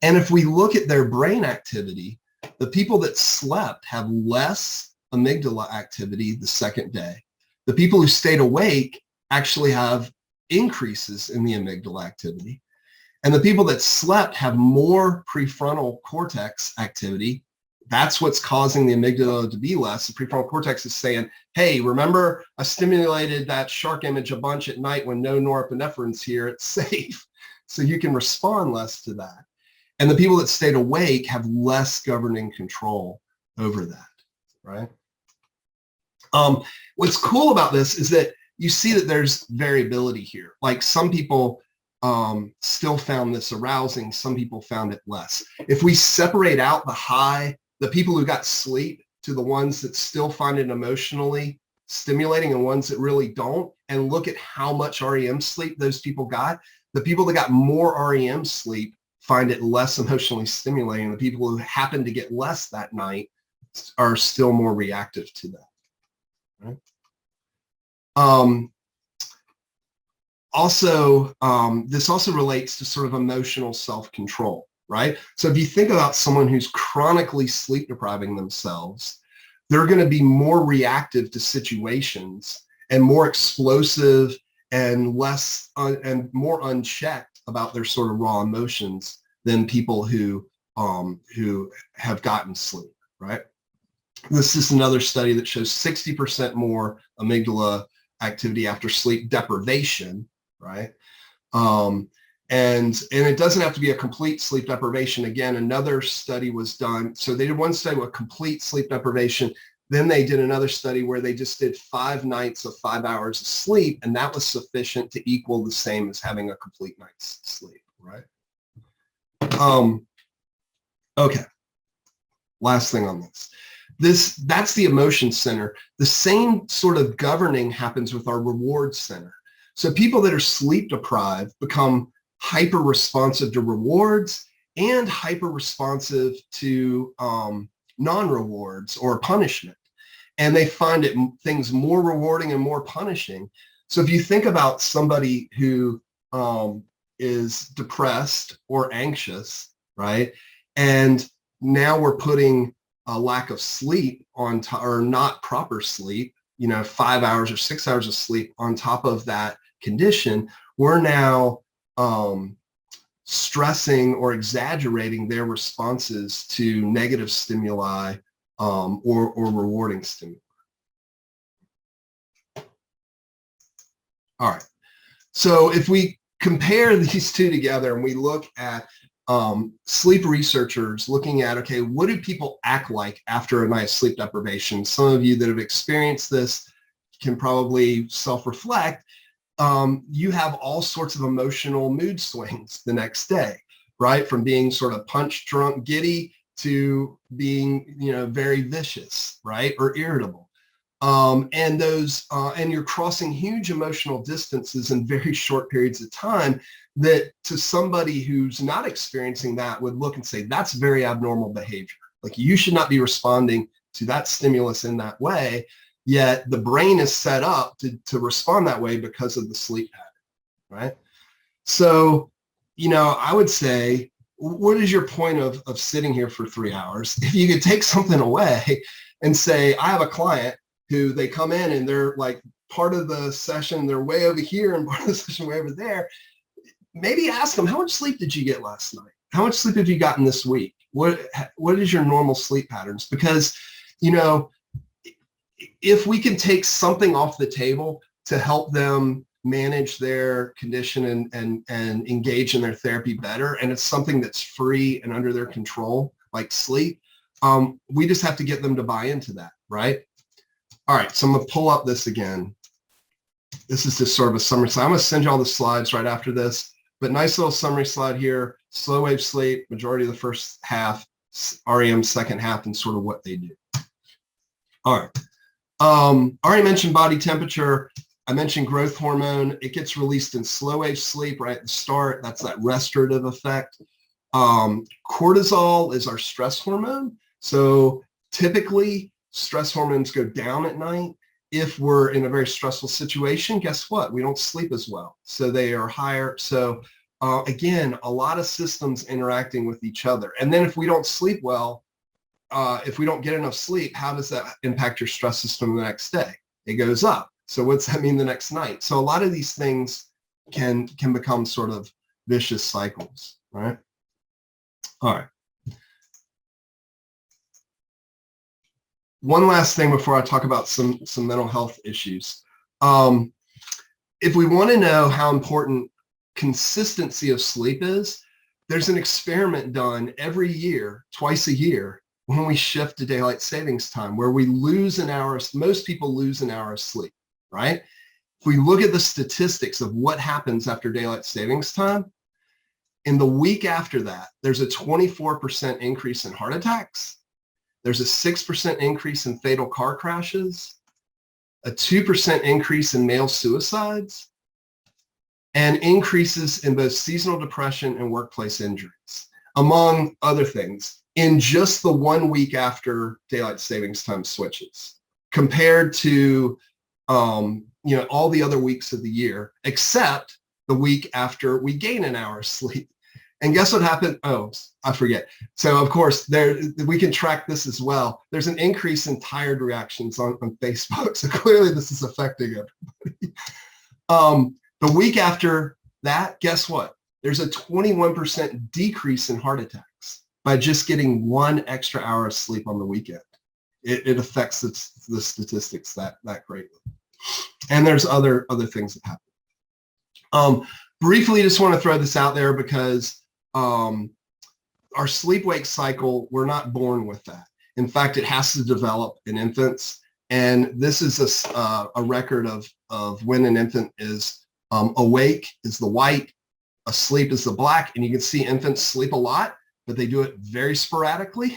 And if we look at their brain activity, the people that slept have less amygdala activity the second day. The people who stayed awake actually have increases in the amygdala activity. And the people that slept have more prefrontal cortex activity. That's what's causing the amygdala to be less. The prefrontal cortex is saying, hey, remember I stimulated that shark image a bunch at night when no norepinephrine's here, it's safe. So you can respond less to that. And the people that stayed awake have less governing control over that, right? What's cool about this is that you see that there's variability here. Like some people still found this arousing, some people found it less. If we separate out the people who got sleep to the ones that still find it emotionally stimulating and ones that really don't, and look at how much REM sleep those people got, the people that got more REM sleep find it less emotionally stimulating. The people who happen to get less that night are still more reactive to that. Right? This also relates to sort of emotional self-control, right? So if you think about someone who's chronically sleep depriving themselves, they're going to be more reactive to situations and more explosive and less and more unchecked about their sort of raw emotions than people who have gotten sleep, right? This is another study that shows 60% more amygdala activity after sleep deprivation, right? And it doesn't have to be a complete sleep deprivation. Again, another study was done. So they did one study with complete sleep deprivation. Then they did another study where they just did 5 nights of 5 hours of sleep, and that was sufficient to equal the same as having a complete night's sleep, right? Okay. Last thing on this. That's the emotion center. The same sort of governing happens with our reward center. So people that are sleep deprived become hyper responsive to rewards and hyper responsive to non-rewards or punishment. And they find things more rewarding and more punishing. So if you think about somebody who is depressed or anxious, right? And now we're putting a lack of sleep on top, or not proper sleep, 5 hours or 6 hours of sleep on top of that condition, we're now stressing or exaggerating their responses to negative stimuli or rewarding stimuli. All right. So if we compare these two together and we look at sleep researchers looking at, okay, what do people act like after a night's sleep deprivation? Some of you that have experienced this can probably self-reflect. You have all sorts of emotional mood swings the next day, right? From being sort of punch drunk, giddy to being, very vicious, right? Or irritable. And you're crossing huge emotional distances in very short periods of time that to somebody who's not experiencing that would look and say, that's very abnormal behavior. Like you should not be responding to that stimulus in that way. Yet the brain is set up to respond that way because of the sleep pattern, right? So, I would say, what is your point of sitting here for 3 hours? If you could take something away and say, I have a client who they come in and they're like part of the session, they're way over here and part of the session way over there. Maybe ask them, how much sleep did you get last night? How much sleep have you gotten this week? What is your normal sleep patterns? Because, if we can take something off the table to help them manage their condition and engage in their therapy better, and it's something that's free and under their control, like sleep, we just have to get them to buy into that, right? All right, so I'm going to pull up this again. This is just sort of a summary slide. I'm going to send you all the slides right after this, but nice little summary slide here. Slow wave sleep, majority of the first half, REM second half, and sort of what they do. All right. Already mentioned body temperature. I mentioned growth hormone. It gets released in slow wave sleep right at the start. That's that restorative effect. Cortisol is our stress hormone. So typically stress hormones go down at night. If we're in a very stressful situation, guess what? We don't sleep as well. So they are higher. So again, a lot of systems interacting with each other. And then if we don't sleep well, if we don't get enough sleep, how does that impact your stress system the next day? It goes up. So what's that mean the next night? So a lot of these things can become sort of vicious cycles, right? All right. One last thing before I talk about some mental health issues. If we want to know how important consistency of sleep is, there's an experiment done every year, twice a year, when we shift to daylight savings time, where we lose an hour, most people lose an hour of sleep, right? If we look at the statistics of what happens after daylight savings time, in the week after that, there's a 24% increase in heart attacks. There's a 6% increase in fatal car crashes, a 2% increase in male suicides, and increases in both seasonal depression and workplace injuries, among other things, in just the 1 week after daylight savings time switches, compared to all the other weeks of the year, except the week after we gain an hour of sleep. And guess what happened? Oh, I forget. So of course, we can track this as well. There's an increase in tired reactions on Facebook. So clearly this is affecting everybody. The week after that, guess what? There's a 21% decrease in heart attacks by just getting 1 extra hour of sleep on the weekend. It affects the statistics that greatly. And there's other things that happen. Briefly, just want to throw this out there because our sleep-wake cycle, we're not born with that. In fact, it has to develop in infants. And this is a record of when an infant is awake is the white, asleep is the black. And you can see infants sleep a lot, but they do it very sporadically.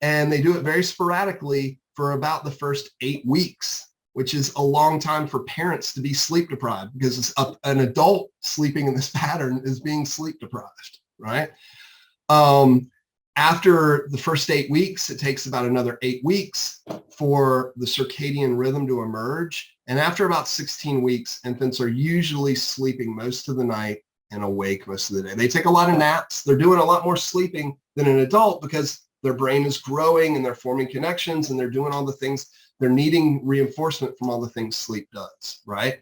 And they do it very sporadically for about the first 8 weeks, which is a long time for parents to be sleep deprived, because an adult sleeping in this pattern is being sleep deprived, right? After the first 8 weeks, it takes about another 8 weeks for the circadian rhythm to emerge. And after about 16 weeks, infants are usually sleeping most of the night and awake most of the day. They take a lot of naps. They're doing a lot more sleeping than an adult because their brain is growing and they're forming connections and they're doing all the things. They're needing reinforcement from all the things sleep does, right?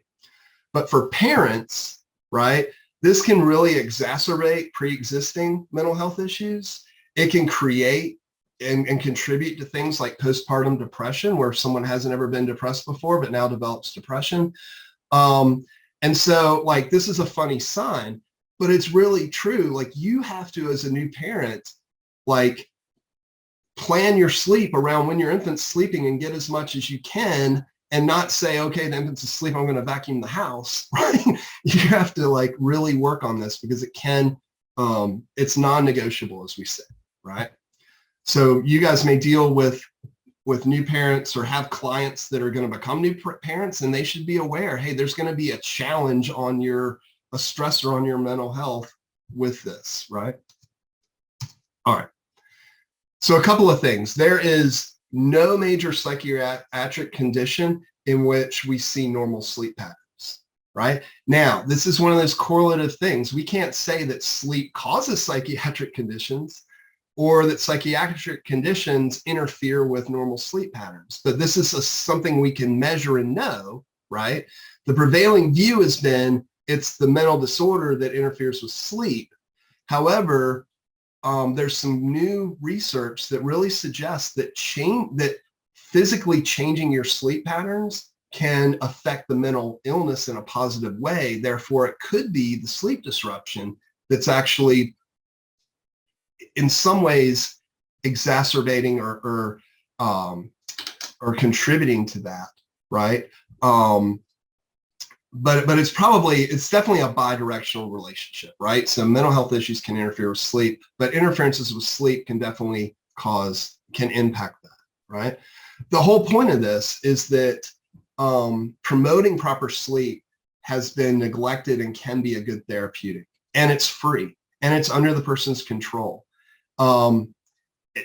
But for parents, right, this can really exacerbate pre-existing mental health issues. It can create and contribute to things like postpartum depression, where someone hasn't ever been depressed before, but now develops depression. And so like, this is a funny sign, but it's really true. Like, you have to, as a new parent, like, plan your sleep around when your infant's sleeping and get as much as you can, and not say, okay, the infant's asleep, I'm going to vacuum the house, right? You have to like really work on this, because it can, it's non-negotiable, as we say, right? So you guys may deal with new parents or have clients that are going to become new parents, and they should be aware, hey, there's going to be a challenge on a stressor on your mental health with this, right? All right. So a couple of things. There is no major psychiatric condition in which we see normal sleep patterns, right? Now, this is one of those correlative things. We can't say that sleep causes psychiatric conditions or that psychiatric conditions interfere with normal sleep patterns, but this is something we can measure and know, right? The prevailing view has been it's the mental disorder that interferes with sleep. However, there's some new research that really suggests that that physically changing your sleep patterns can affect the mental illness in a positive way. Therefore, it could be the sleep disruption that's actually, in some ways, exacerbating or contributing to that, right? But it's definitely a bi-directional relationship, right? So mental health issues can interfere with sleep, but interferences with sleep can definitely can impact that, right? The whole point of this is that promoting proper sleep has been neglected and can be a good therapeutic, and it's free and it's under the person's control.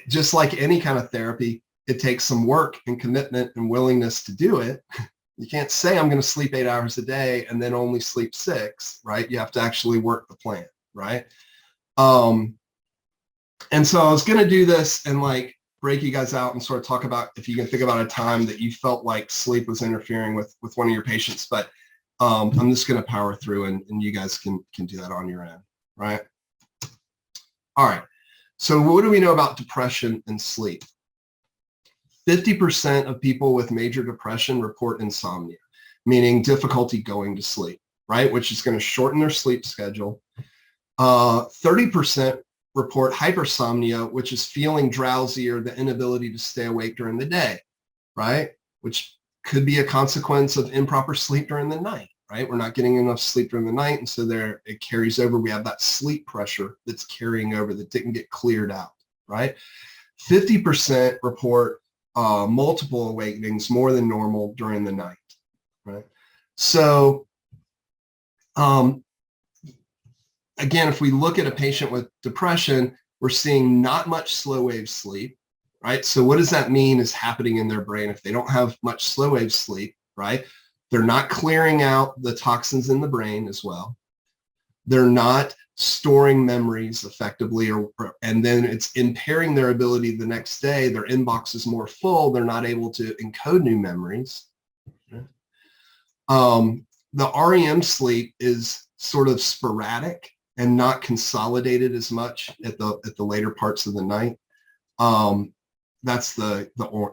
Just like any kind of therapy, it takes some work and commitment and willingness to do it. You can't say I'm going to sleep 8 hours a day and then only sleep 6, right? You have to actually work the plan, right? And so I was going to do this and like break you guys out and sort of talk about if you can think about a time that you felt like sleep was interfering with one of your patients, but I'm just going to power through and you guys can do that on your end, right? All right. So what do we know about depression and sleep? 50% of people with major depression report insomnia, meaning difficulty going to sleep, right? Which is going to shorten their sleep schedule. 30% report hypersomnia, which is feeling drowsy or the inability to stay awake during the day, right? Which could be a consequence of improper sleep during the night, right? We're not getting enough sleep during the night, and so it carries over. We have that sleep pressure that's carrying over that didn't get cleared out, right? 50% report multiple awakenings, more than normal during the night, right? So Um, again, if we look at a patient with depression, we're seeing not much slow wave sleep, right? So what does that mean is happening in their brain if they don't have much slow wave sleep, right? They're not clearing out the toxins in the brain as well. They're not storing memories effectively, and then it's impairing their ability the next day. Their inbox is more full. They're not able to encode new memories. The REM sleep is sort of sporadic and not consolidated as much at the later parts of the night. That's the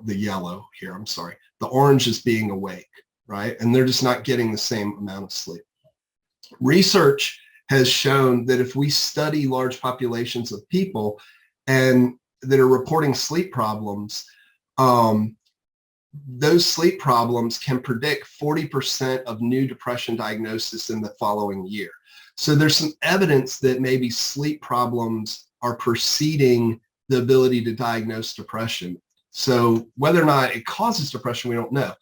yellow here. I'm sorry. The orange is being awake, right? And they're just not getting the same amount of sleep. Research has shown that if we study large populations of people and that are reporting sleep problems, those sleep problems can predict 40% of new depression diagnosis in the following year. So there's some evidence that maybe sleep problems are preceding the ability to diagnose depression. So whether or not it causes depression, we don't know.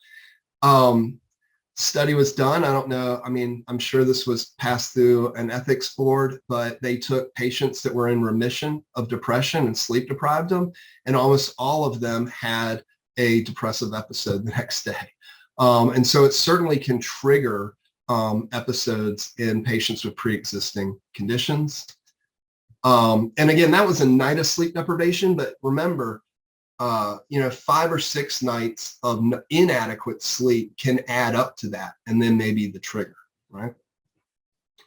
Study was done. I don't know. I mean, I'm sure this was passed through an ethics board, but they took patients that were in remission of depression and sleep deprived them, and almost all of them had a depressive episode the next day. And so it certainly can trigger episodes in patients with pre-existing conditions. And again, that was a night of sleep deprivation, but remember, 5 or 6 nights of inadequate sleep can add up to that, and then maybe the trigger, right?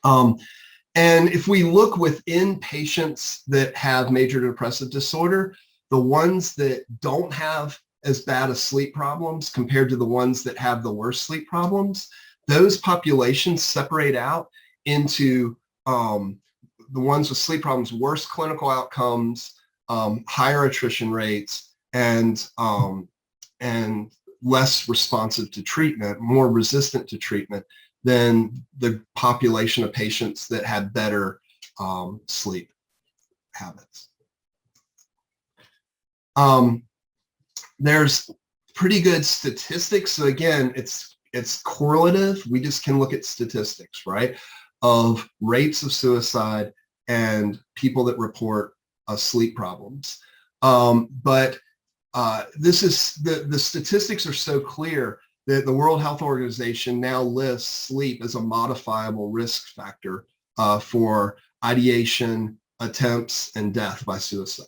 And if we look within patients that have major depressive disorder, the ones that don't have as bad as sleep problems compared to the ones that have the worst sleep problems, those populations separate out into the ones with sleep problems, worse clinical outcomes, higher attrition rates, and less responsive to treatment, more resistant to treatment than the population of patients that had better sleep habits. There's pretty good statistics. So again, it's correlative. We just can look at statistics, right, of rates of suicide and people that report sleep problems. But this is the statistics are so clear that the World Health Organization now lists sleep as a modifiable risk factor for ideation, attempts, and death by suicide.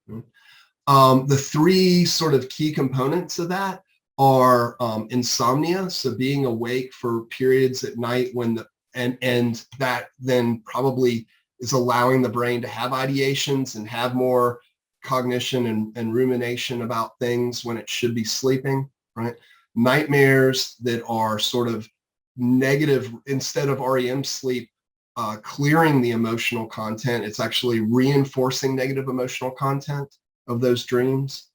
The 3 sort of key components of that are insomnia, so being awake for periods at night when and that then probably is allowing the brain to have ideations and have more cognition and rumination about things when it should be sleeping, right? Nightmares that are sort of negative, instead of REM sleep clearing the emotional content, it's actually reinforcing negative emotional content of those dreams,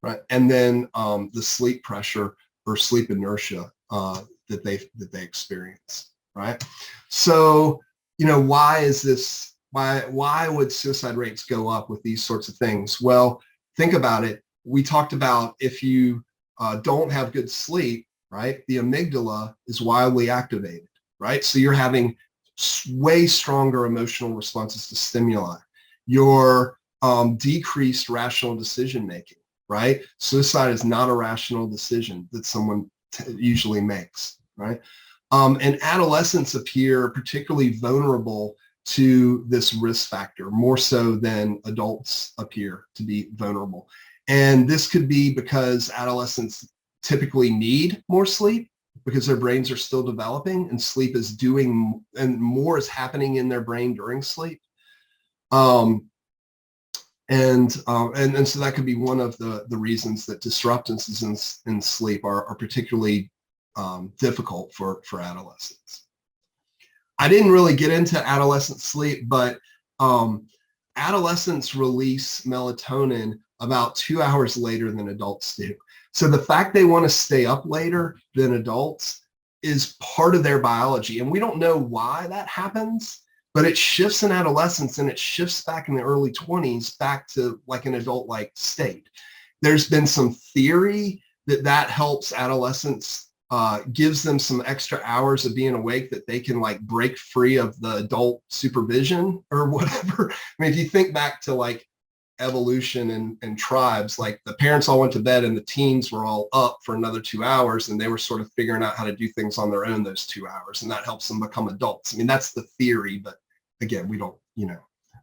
right? And then the sleep pressure or sleep inertia that they experience, right? So, why is this? Why would suicide rates go up with these sorts of things? Well, think about it. We talked about if you don't have good sleep, right? The amygdala is wildly activated, right? So you're having way stronger emotional responses to stimuli. Your decreased rational decision making, right? Suicide is not a rational decision that someone usually makes, right? And adolescents appear particularly vulnerable to this risk factor, more so than adults appear to be vulnerable. And this could be because adolescents typically need more sleep because their brains are still developing and sleep is doing, and more is happening in their brain during sleep. And so that could be one of the reasons that disruptances in sleep are particularly difficult for adolescents. I didn't really get into adolescent sleep, but adolescents release melatonin about 2 hours later than adults do. So the fact they want to stay up later than adults is part of their biology. And we don't know why that happens, but it shifts in adolescence and it shifts back in the early 20s back to like an adult-like state. There's been some theory that helps adolescents gives them some extra hours of being awake that they can like break free of the adult supervision or whatever. I mean, if you think back to like evolution and tribes, like the parents all went to bed and the teens were all up for another 2 hours, and they were sort of figuring out how to do things on their own those 2 hours, and that helps them become adults. I mean, that's the theory, but again, we don't,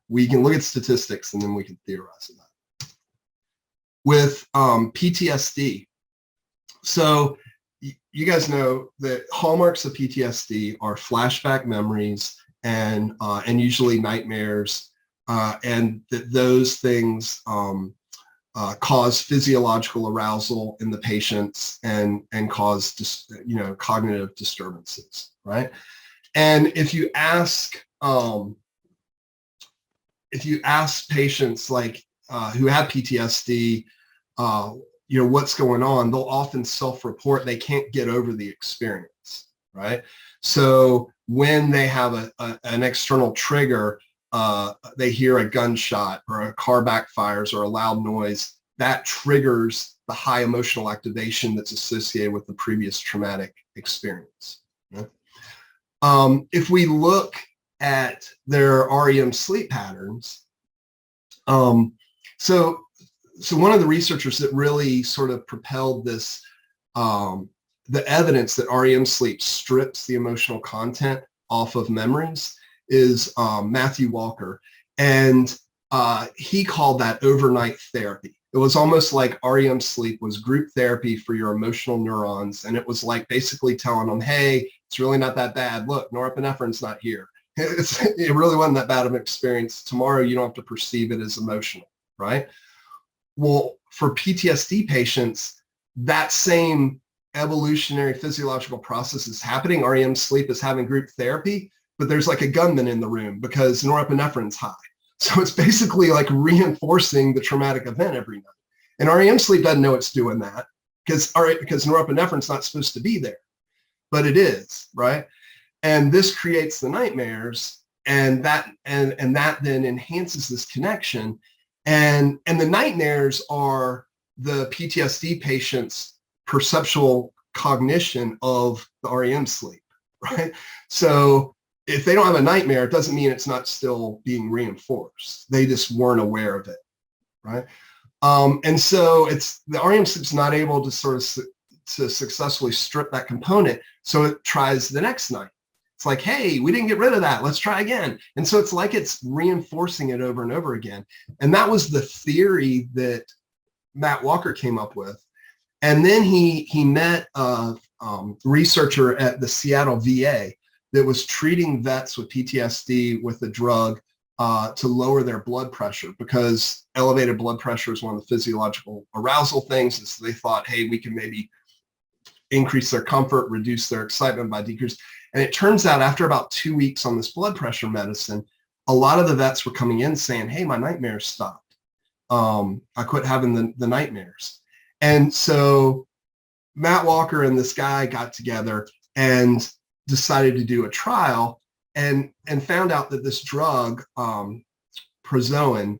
we can look at statistics and then we can theorize about it. With PTSD, so you guys know that hallmarks of PTSD are flashback memories and usually nightmares, and that those things cause physiological arousal in the patients and cause cognitive disturbances, right? And if you ask patients like who have PTSD, what's going on, they'll often self-report they can't get over the experience, right? So when they have an external trigger, they hear a gunshot or a car backfires or a loud noise, that triggers the high emotional activation that's associated with the previous traumatic experience. Right? If we look at their REM sleep patterns, so one of the researchers that really sort of propelled this, the evidence that REM sleep strips the emotional content off of memories is Matthew Walker. And he called that overnight therapy. It was almost like REM sleep was group therapy for your emotional neurons. And it was like basically telling them, hey, it's really not that bad. Look, norepinephrine's not here. It really wasn't that bad of an experience. Tomorrow, you don't have to perceive it as emotional, right? Well, for PTSD patients, that same evolutionary physiological process is happening. REM sleep is having group therapy, but there's like a gunman in the room because norepinephrine's high. So it's basically like reinforcing the traumatic event every night. And REM sleep doesn't know it's doing that because norepinephrine's not supposed to be there, but it is, right? And this creates the nightmares, and that then enhances this connection. And the nightmares are the PTSD patient's perceptual cognition of the REM sleep, right? So if they don't have a nightmare, it doesn't mean it's not still being reinforced. They just weren't aware of it, right? And so the REM sleep's not able to to successfully strip that component. So it tries the next night. It's like, hey, we didn't get rid of that. Let's try again. And so it's like it's reinforcing it over and over again. And that was the theory that Matt Walker came up with. And then he met a researcher at the Seattle VA that was treating vets with PTSD with a drug to lower their blood pressure, because elevated blood pressure is one of the physiological arousal things. And so they thought, hey, we can maybe increase their comfort, reduce their excitement by decrease. And it turns out after about 2 weeks on this blood pressure medicine, a lot of the vets were coming in saying, hey, my nightmares stopped. I quit having the nightmares. And so Matt Walker and this guy got together and decided to do a trial and found out that this drug, prozoin,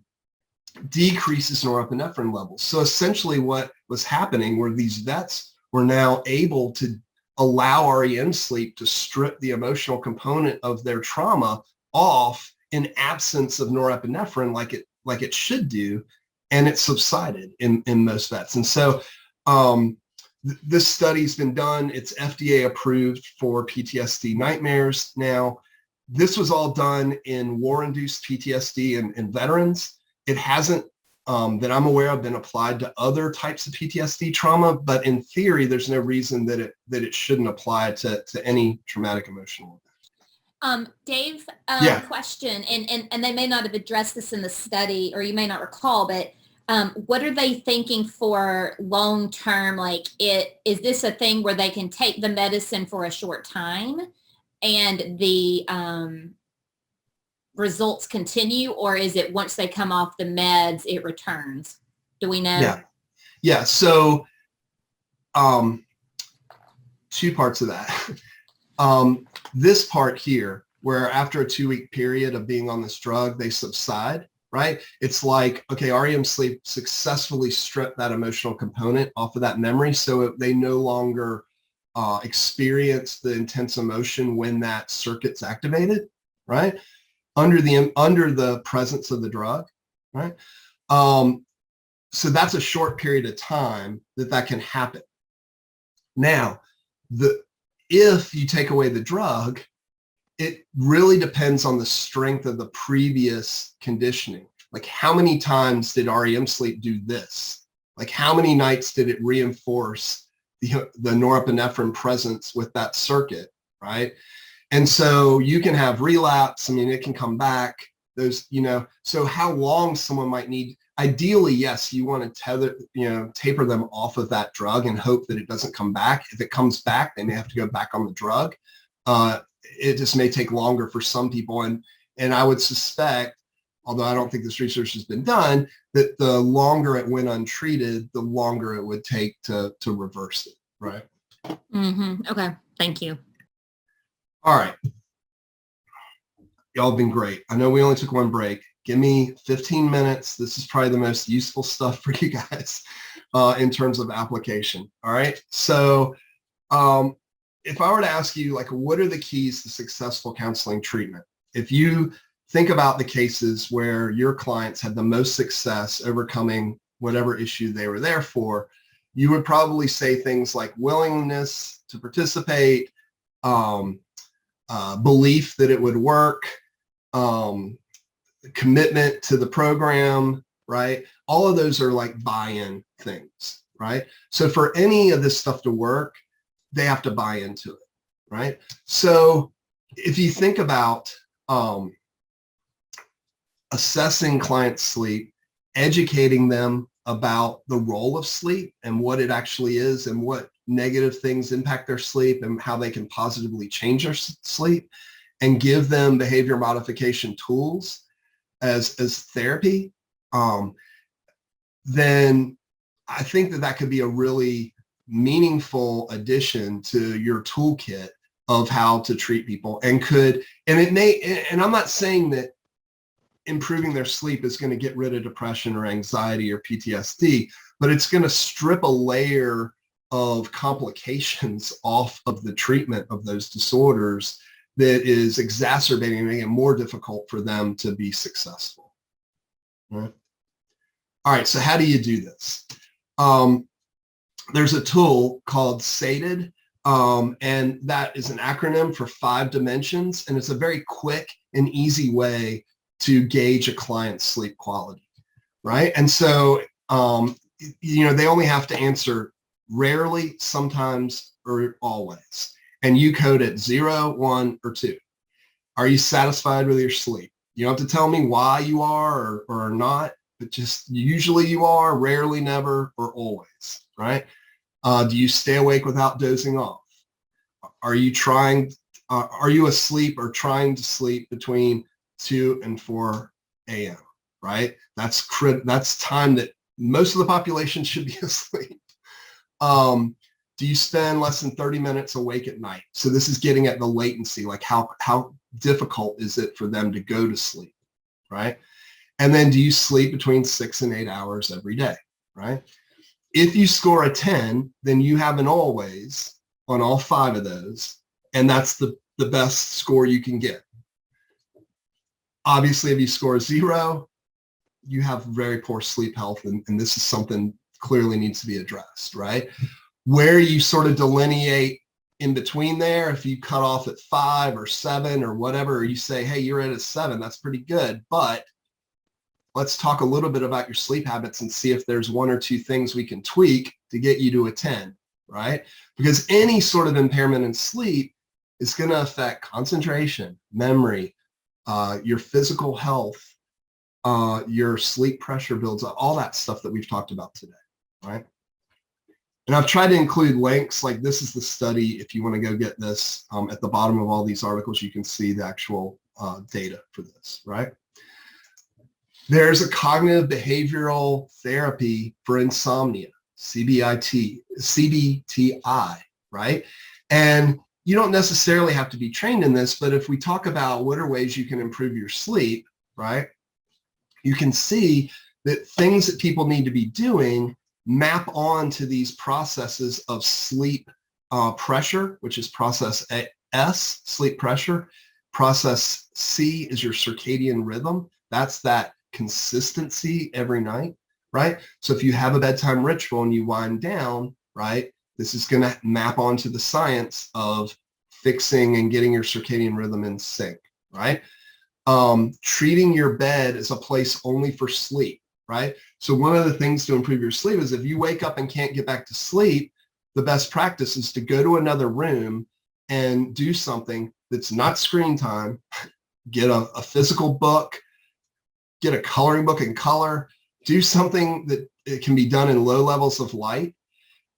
decreases norepinephrine levels. So essentially what was happening were these vets were now able to allow REM sleep to strip the emotional component of their trauma off in absence of norepinephrine like it should do, and it subsided in most vets. And so this study's been done. It's FDA approved for PTSD nightmares now. This was all done in war-induced PTSD and veterans. It hasn't, that I'm aware of, been applied to other types of PTSD trauma, but in theory, there's no reason that it shouldn't apply to any traumatic emotional event. Dave, Yeah. question, and they may not have addressed this in the study, or you may not recall, but what are they thinking for long-term? Like, is this a thing where they can take the medicine for a short time and the results continue, or is it once they come off the meds, it returns? Do we know? Yeah. So two parts of that. This part here, where after a 2-week period of being on this drug, they subside, right? It's like, okay, REM sleep successfully stripped that emotional component off of that memory. So they no longer experience the intense emotion when that circuit's activated, right? Under the presence of the drug, right? So that's a short period of time that can happen. Now, if you take away the drug, it really depends on the strength of the previous conditioning. Like, how many times did REM sleep do this? Like, how many nights did it reinforce the norepinephrine presence with that circuit, right? And so you can have relapse. I mean, it can come back. So how long someone might need, ideally, yes, you want to taper them off of that drug and hope that it doesn't come back. If it comes back, they may have to go back on the drug. It just may take longer for some people. And I would suspect, although I don't think this research has been done, that the longer it went untreated, the longer it would take to reverse it, right? Mm-hmm. Okay, thank you. All right. Y'all have been great. I know we only took one break. Give me 15 minutes. This is probably the most useful stuff for you guys in terms of application. All right. So if I were to ask you, like, what are the keys to successful counseling treatment? If you think about the cases where your clients had the most success overcoming whatever issue they were there for, you would probably say things like willingness to participate, belief that it would work, commitment to the program, right? All of those are like buy-in things, right? So for any of this stuff to work, they have to buy into it, right? So if you think about assessing client sleep, educating them about the role of sleep and what it actually is and what negative things impact their sleep and how they can positively change their sleep, and give them behavior modification tools as therapy, then I think that could be a really meaningful addition to your toolkit of how to treat people, and I'm not saying that improving their sleep is going to get rid of depression or anxiety or PTSD, but it's going to strip a layer of complications off of the treatment of those disorders that is exacerbating and making it more difficult for them to be successful. All right, so how do you do this? There's a tool called SATED, and that is an acronym for 5 dimensions, and it's a very quick and easy way to gauge a client's sleep quality, right? And so, they only have to answer rarely, sometimes, or always. And you code it 0, 1, or 2. Are you satisfied with your sleep? You don't have to tell me why you are or not, but just usually you are, rarely, never, or always, right? Do you stay awake without dozing off? Are you asleep or trying to sleep between 2 and 4 a.m., right? That's time that most of the population should be asleep. Do you spend less than 30 minutes awake at night? So this is getting at the latency, like how difficult is it for them to go to sleep, right? And then do you sleep between 6 and 8 hours every day, right? If you score a 10, then you have an always on all 5 of those, and that's the best score you can get. Obviously, if you score a 0, you have very poor sleep health, and this is something clearly needs to be addressed, right? Where you sort of delineate in between there, if you cut off at 5 or 7 or whatever, or you say, hey, you're at a 7, that's pretty good, but let's talk a little bit about your sleep habits and see if there's 1 or 2 things we can tweak to get you to a 10, right? Because any sort of impairment in sleep is going to affect concentration, memory, your physical health, your sleep pressure builds up, all that stuff that we've talked about today, right? And I've tried to include links, like this is the study. If you want to go get this, at the bottom of all these articles, you can see the actual data for this, right? There's a cognitive behavioral therapy for insomnia, CBTI, right? And you don't necessarily have to be trained in this, but if we talk about what are ways you can improve your sleep, right? You can see that things that people need to be doing map on to these processes of sleep pressure, which is process S, sleep pressure. Process C is your circadian rhythm. That's that consistency every night, right? So if you have a bedtime ritual and you wind down, right, this is going to map onto the science of fixing and getting your circadian rhythm in sync, right? Treating your bed as a place only for sleep, right? So one of the things to improve your sleep is if you wake up and can't get back to sleep, the best practice is to go to another room and do something that's not screen time. Get a physical book, get a coloring book in color, do something that it can be done in low levels of light,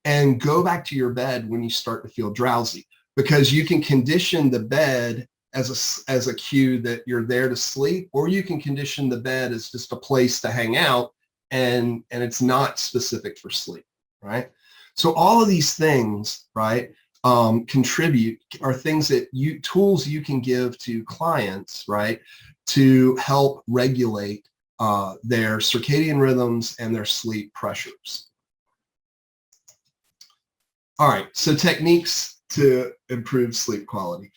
and go back to your bed when you start to feel drowsy, because you can condition the bed as a cue that you're there to sleep, or you can condition the bed as just a place to hang out, and it's not specific for sleep, right? So all of these things, right, contribute, are things that tools you can give to clients, right, to help regulate their circadian rhythms and their sleep pressures. All right, so techniques to improve sleep quality.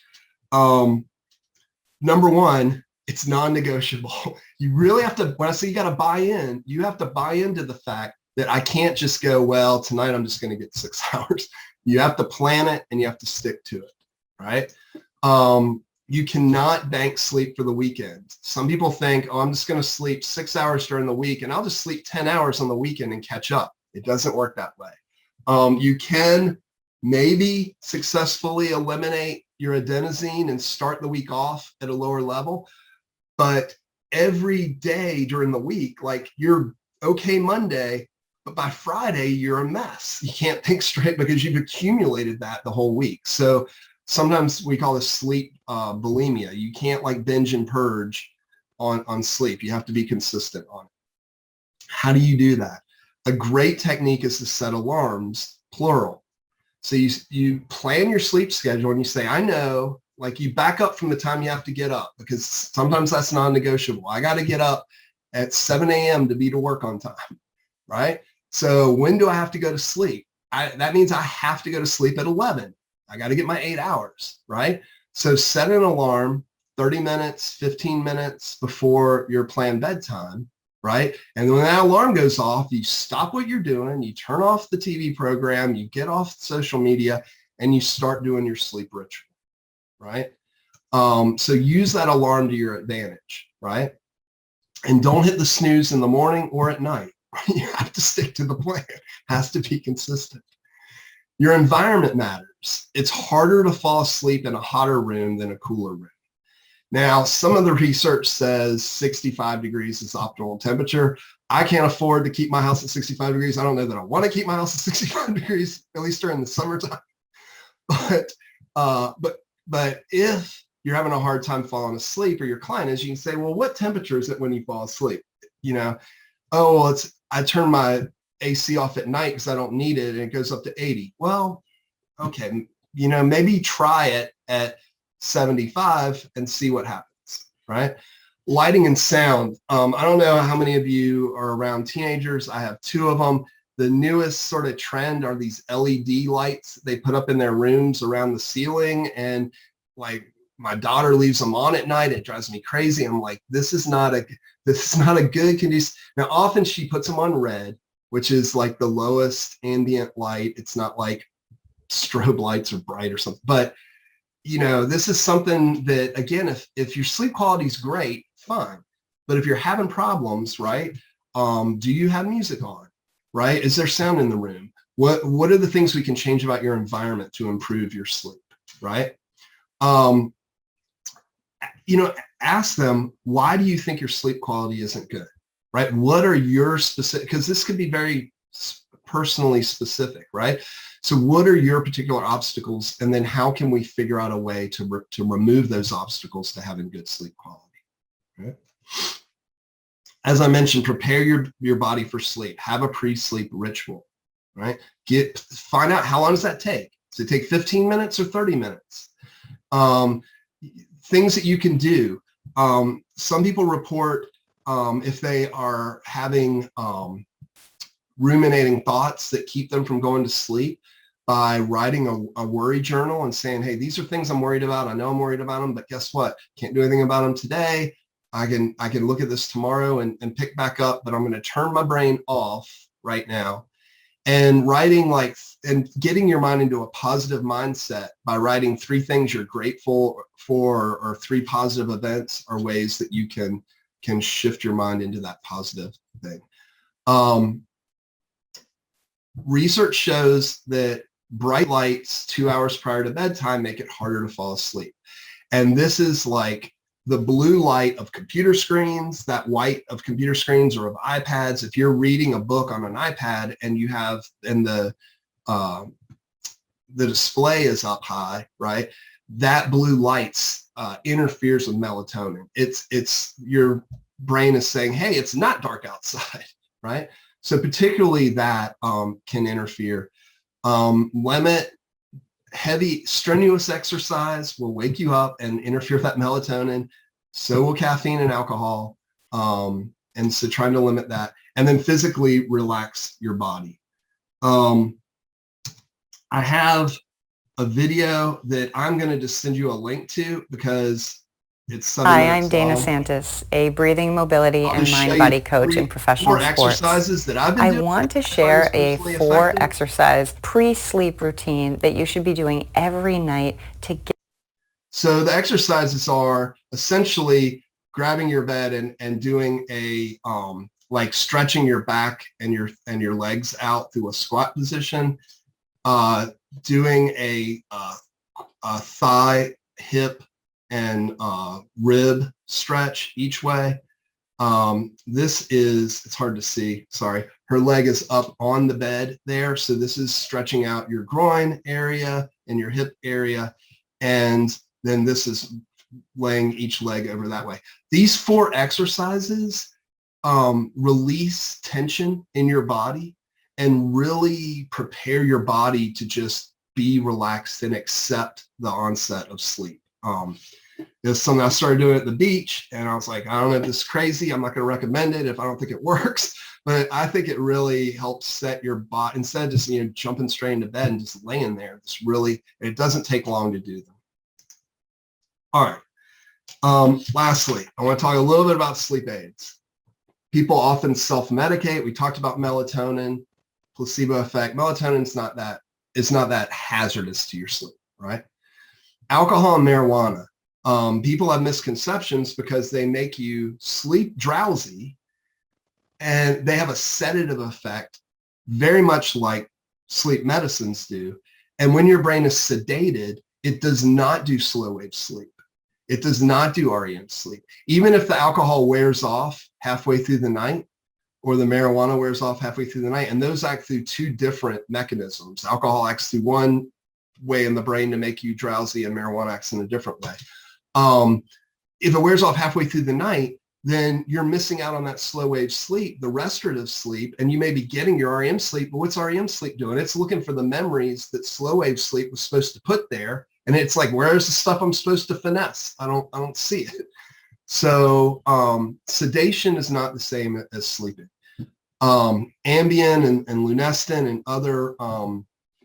Number one, it's non-negotiable. You really have to, when I say you got to buy in, you have to buy into the fact that I can't just go, well, tonight I'm just going to get 6 hours. You have to plan it and you have to stick to it, right? You cannot bank sleep for the weekend. Some people think, oh, I'm just going to sleep 6 hours during the week and I'll just sleep 10 hours on the weekend and catch up. It doesn't work that way. You can maybe successfully eliminate your adenosine and start the week off at a lower level, but every day during the week, like you're okay Monday, but by Friday, you're a mess. You can't think straight because you've accumulated that the whole week. So sometimes we call this sleep bulimia. You can't like binge and purge on sleep. You have to be consistent on it. How do you do that? A great technique is to set alarms, plural. So you plan your sleep schedule and you say, I know, like you back up from the time you have to get up, because sometimes that's non-negotiable. I got to get up at 7 a.m. to be to work on time, right? So when do I have to go to sleep? That means I have to go to sleep at 11. I got to get my 8 hours, right? So set an alarm 30 minutes, 15 minutes before your planned bedtime, right? And when that alarm goes off, you stop what you're doing, you turn off the TV program, you get off social media, and you start doing your sleep ritual, right? So use that alarm to your advantage, right? And don't hit the snooze in the morning or at night. You have to stick to the plan. It has to be consistent. Your environment matters. It's harder to fall asleep in a hotter room than a cooler room. Now, some of the research says 65 degrees is optimal temperature. I can't afford to keep my house at 65 degrees. I don't know that I want to keep my house at 65 degrees, at least during the summertime. But if you're having a hard time falling asleep, or your client is, you can say, well, what temperature is it when you fall asleep? You know, oh, well, I turn my AC off at night because I don't need it, and it goes up to 80. Well, okay, you know, maybe try it at 75 and see what happens, right? Lighting and sound. I don't know how many of you are around teenagers. I have 2 of them. The newest sort of trend are these LED lights they put up in their rooms around the ceiling, and like my daughter leaves them on at night. It drives me crazy. I'm like, this is not a good condition. Now, often she puts them on red, which is like the lowest ambient light. It's not like strobe lights are bright or something, but you know, this is something that, again, if your sleep quality is great, fine. But if you're having problems, right, do you have music on, right? Is there sound in the room? What are the things we can change about your environment to improve your sleep, right? You know, ask them, why do you think your sleep quality isn't good, right? What are your specific, because this could be very personally specific, right? So what are your particular obstacles? And then how can we figure out a way to remove those obstacles to having good sleep quality? Okay. As I mentioned, prepare your body for sleep. Have a pre-sleep ritual, right? Find out, how long does that take? Does it take 15 minutes or 30 minutes? Things that you can do. Some people report if they are having ruminating thoughts that keep them from going to sleep, by writing a worry journal and saying, hey, these are things I'm worried about. I know I'm worried about them, but guess what? Can't do anything about them today. I can look at this tomorrow and pick back up, but I'm going to turn my brain off right now. And writing and getting your mind into a positive mindset by writing 3 things you're grateful for, or 3 positive events, are ways that you can shift your mind into that positive thing. Research shows that bright lights 2 hours prior to bedtime make it harder to fall asleep. And this is like the blue light of computer screens, that white of computer screens or of iPads. If you're reading a book on an iPad and you have, and the display is up high, right? That blue lights interferes with melatonin. It's your brain is saying, hey, it's not dark outside, right? So particularly that can interfere. Limit heavy, strenuous exercise will wake you up and interfere with that melatonin. So will caffeine and alcohol. And so trying to limit that. And then physically relax your body. I have a video that I'm going to just send you a link to because it's 7 Hi, minutes I'm Dana long. Santos, a breathing, mobility, I'll and just show mind-body you coach in professional four sports. exercises that I've been I doing want to that I find share a especially 4-exercise pre-sleep routine that you should be doing every night to get. So the exercises are essentially grabbing your bed and doing a like stretching your back and your legs out through a squat position, doing a thigh, hip, and rib stretch each way. This is, it's hard to see, sorry. Her leg is up on the bed there. So this is stretching out your groin area and your hip area. And then this is laying each leg over that way. These 4 exercises release tension in your body and really prepare your body to just be relaxed and accept the onset of sleep. It's something I started doing at the beach, and I was like, I don't know if this is crazy. I'm not going to recommend it if I don't think it works, but I think it really helps set your body, instead of just, jumping straight into bed and just laying there. It's really, it doesn't take long to do them. All right. Lastly, I want to talk a little bit about sleep aids. People often self-medicate. We talked about melatonin, placebo effect. Melatonin's not that hazardous to your sleep, right? Alcohol and marijuana. People have misconceptions because they make you sleep drowsy, and they have a sedative effect, very much like sleep medicines do. And when your brain is sedated, it does not do slow wave sleep. It does not do REM sleep. Even if the alcohol wears off halfway through the night, or the marijuana wears off halfway through the night, and those act through 2 different mechanisms. Alcohol acts through one way in the brain to make you drowsy, and marijuana acts in a different way. If it wears off halfway through the night, then you're missing out on that slow wave sleep, the restorative sleep, and you may be getting your REM sleep, but what's REM sleep doing? It's looking for the memories that slow wave sleep was supposed to put there. And it's like, where's the stuff I'm supposed to finesse? I don't see it. So sedation is not the same as sleeping. Ambien and Lunestin and other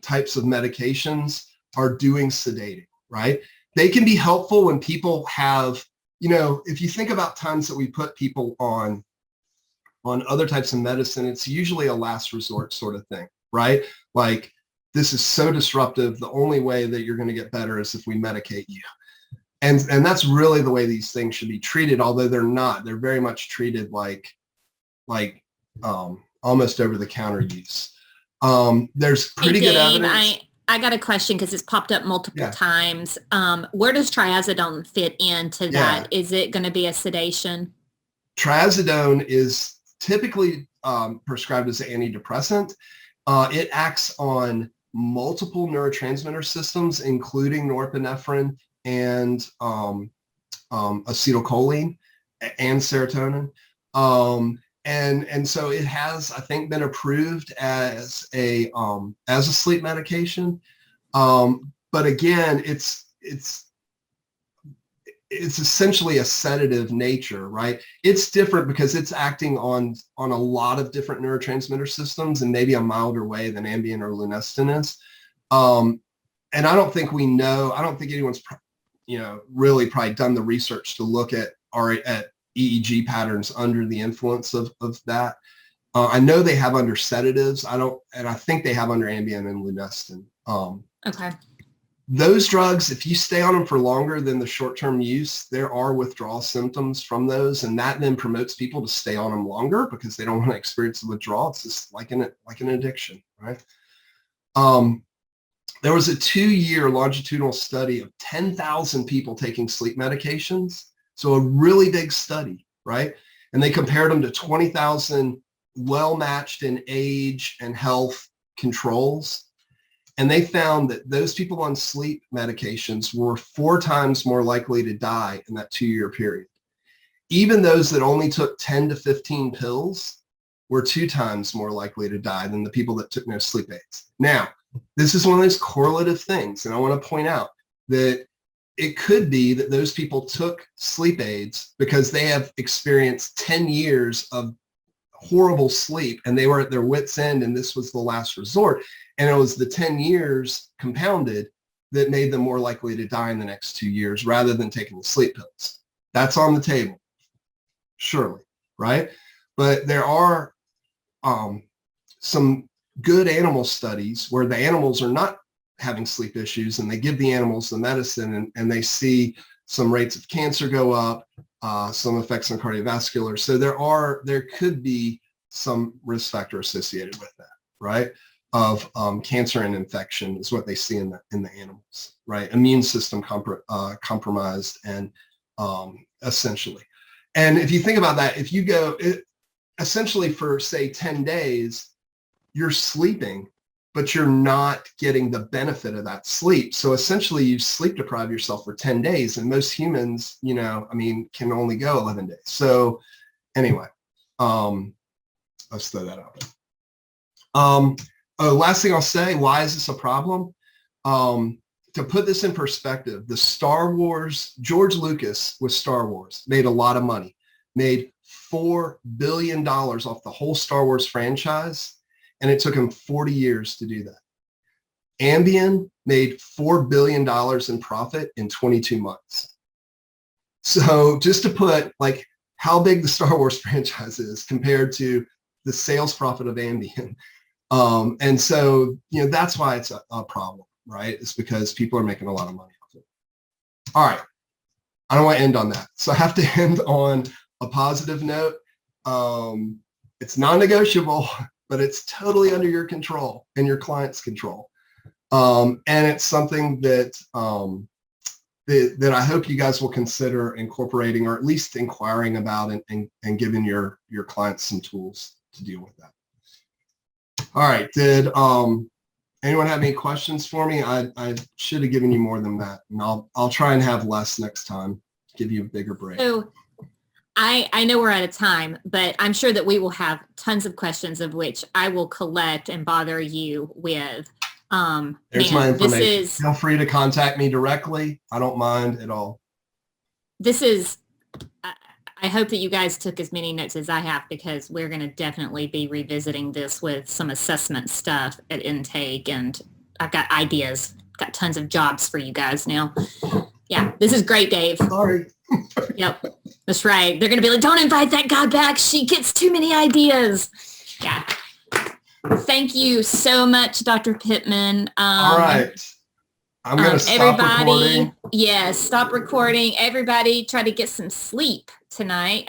types of medications are doing sedating, right? They can be helpful when people have, if you think about times that we put people on other types of medicine, it's usually a last resort sort of thing, right? Like, this is so disruptive. The only way that you're going to get better is if we medicate you. And that's really the way these things should be treated, although they're not. They're very much treated like almost over-the-counter use. There's pretty good evidence. I got a question because it's popped up multiple times. Where does triazidone fit into that? Is it going to be a sedation? Triazidone is typically prescribed as an antidepressant. It acts on multiple neurotransmitter systems, including norepinephrine and acetylcholine and serotonin. And so it has, I think, been approved as a sleep medication. But again, it's essentially a sedative nature, right? It's different because it's acting on a lot of different neurotransmitter systems in maybe a milder way than Ambien or Lunestin is. And I don't think anyone's, really probably done the research to look at EEG patterns under the influence of that. I know they have under sedatives. I think they have under Ambien and Lunestin. Okay. Those drugs, if you stay on them for longer than the short-term use, there are withdrawal symptoms from those, and that then promotes people to stay on them longer because they don't want to experience the withdrawal. It's just like an addiction, right? There was a 2-year longitudinal study of 10,000 people taking sleep medications, so a really big study, right? And they compared them to 20,000 well-matched in age and health controls. And they found that those people on sleep medications were 4 times more likely to die in that 2-year period. Even those that only took 10 to 15 pills were 2 times more likely to die than the people that took no sleep aids. Now, this is one of those correlative things. And I want to point out that it could be that those people took sleep aids because they have experienced 10 years of horrible sleep and they were at their wits' end and this was the last resort. And it was the 10 years compounded that made them more likely to die in the next 2 years rather than taking the sleep pills. That's on the table, surely, right? But there are some good animal studies where the animals are not having sleep issues and they give the animals the medicine and they see some rates of cancer go up, some effects on cardiovascular. So there could be some risk factor associated with that, right? Of cancer and infection is what they see in the animals, right? Immune system compromised and essentially. And if you think about that, if you go essentially for say 10 days, you're sleeping, but you're not getting the benefit of that sleep. So essentially you sleep deprive yourself for 10 days and most humans, can only go 11 days. So anyway, let's throw that out there. Last thing I'll say, why is this a problem? To put this in perspective, George Lucas with Star Wars made a lot of money, made $4 billion off the whole Star Wars franchise. And it took him 40 years to do that. Ambien made $4 billion in profit in 22 months. So just to put how big the Star Wars franchise is compared to the sales profit of Ambien. And so, that's why it's a problem, right? It's because people are making a lot of money off it. All right. I don't want to end on that. So I have to end on a positive note. It's non-negotiable, but it's totally under your control and your client's control. And it's something that that I hope you guys will consider incorporating or at least inquiring about and giving your clients some tools to deal with that. All right. Did anyone have any questions for me? I should have given you more than that. And I'll try and have less next time, give you a bigger break. So I know we're out of time, but I'm sure that we will have tons of questions of which I will collect and bother you with. There's my information. Feel free to contact me directly. I don't mind at all. I hope that you guys took as many notes as I have because we're going to definitely be revisiting this with some assessment stuff at intake. And I've got ideas, got tons of jobs for you guys now. Yeah, this is great, Dave. Sorry. Yep, that's right. They're going to be like, don't invite that guy back. She gets too many ideas. Yeah. Thank you so much, Dr. Pittman. All right. I'm going to stop recording. Yes, stop recording. Everybody try to get some sleep tonight.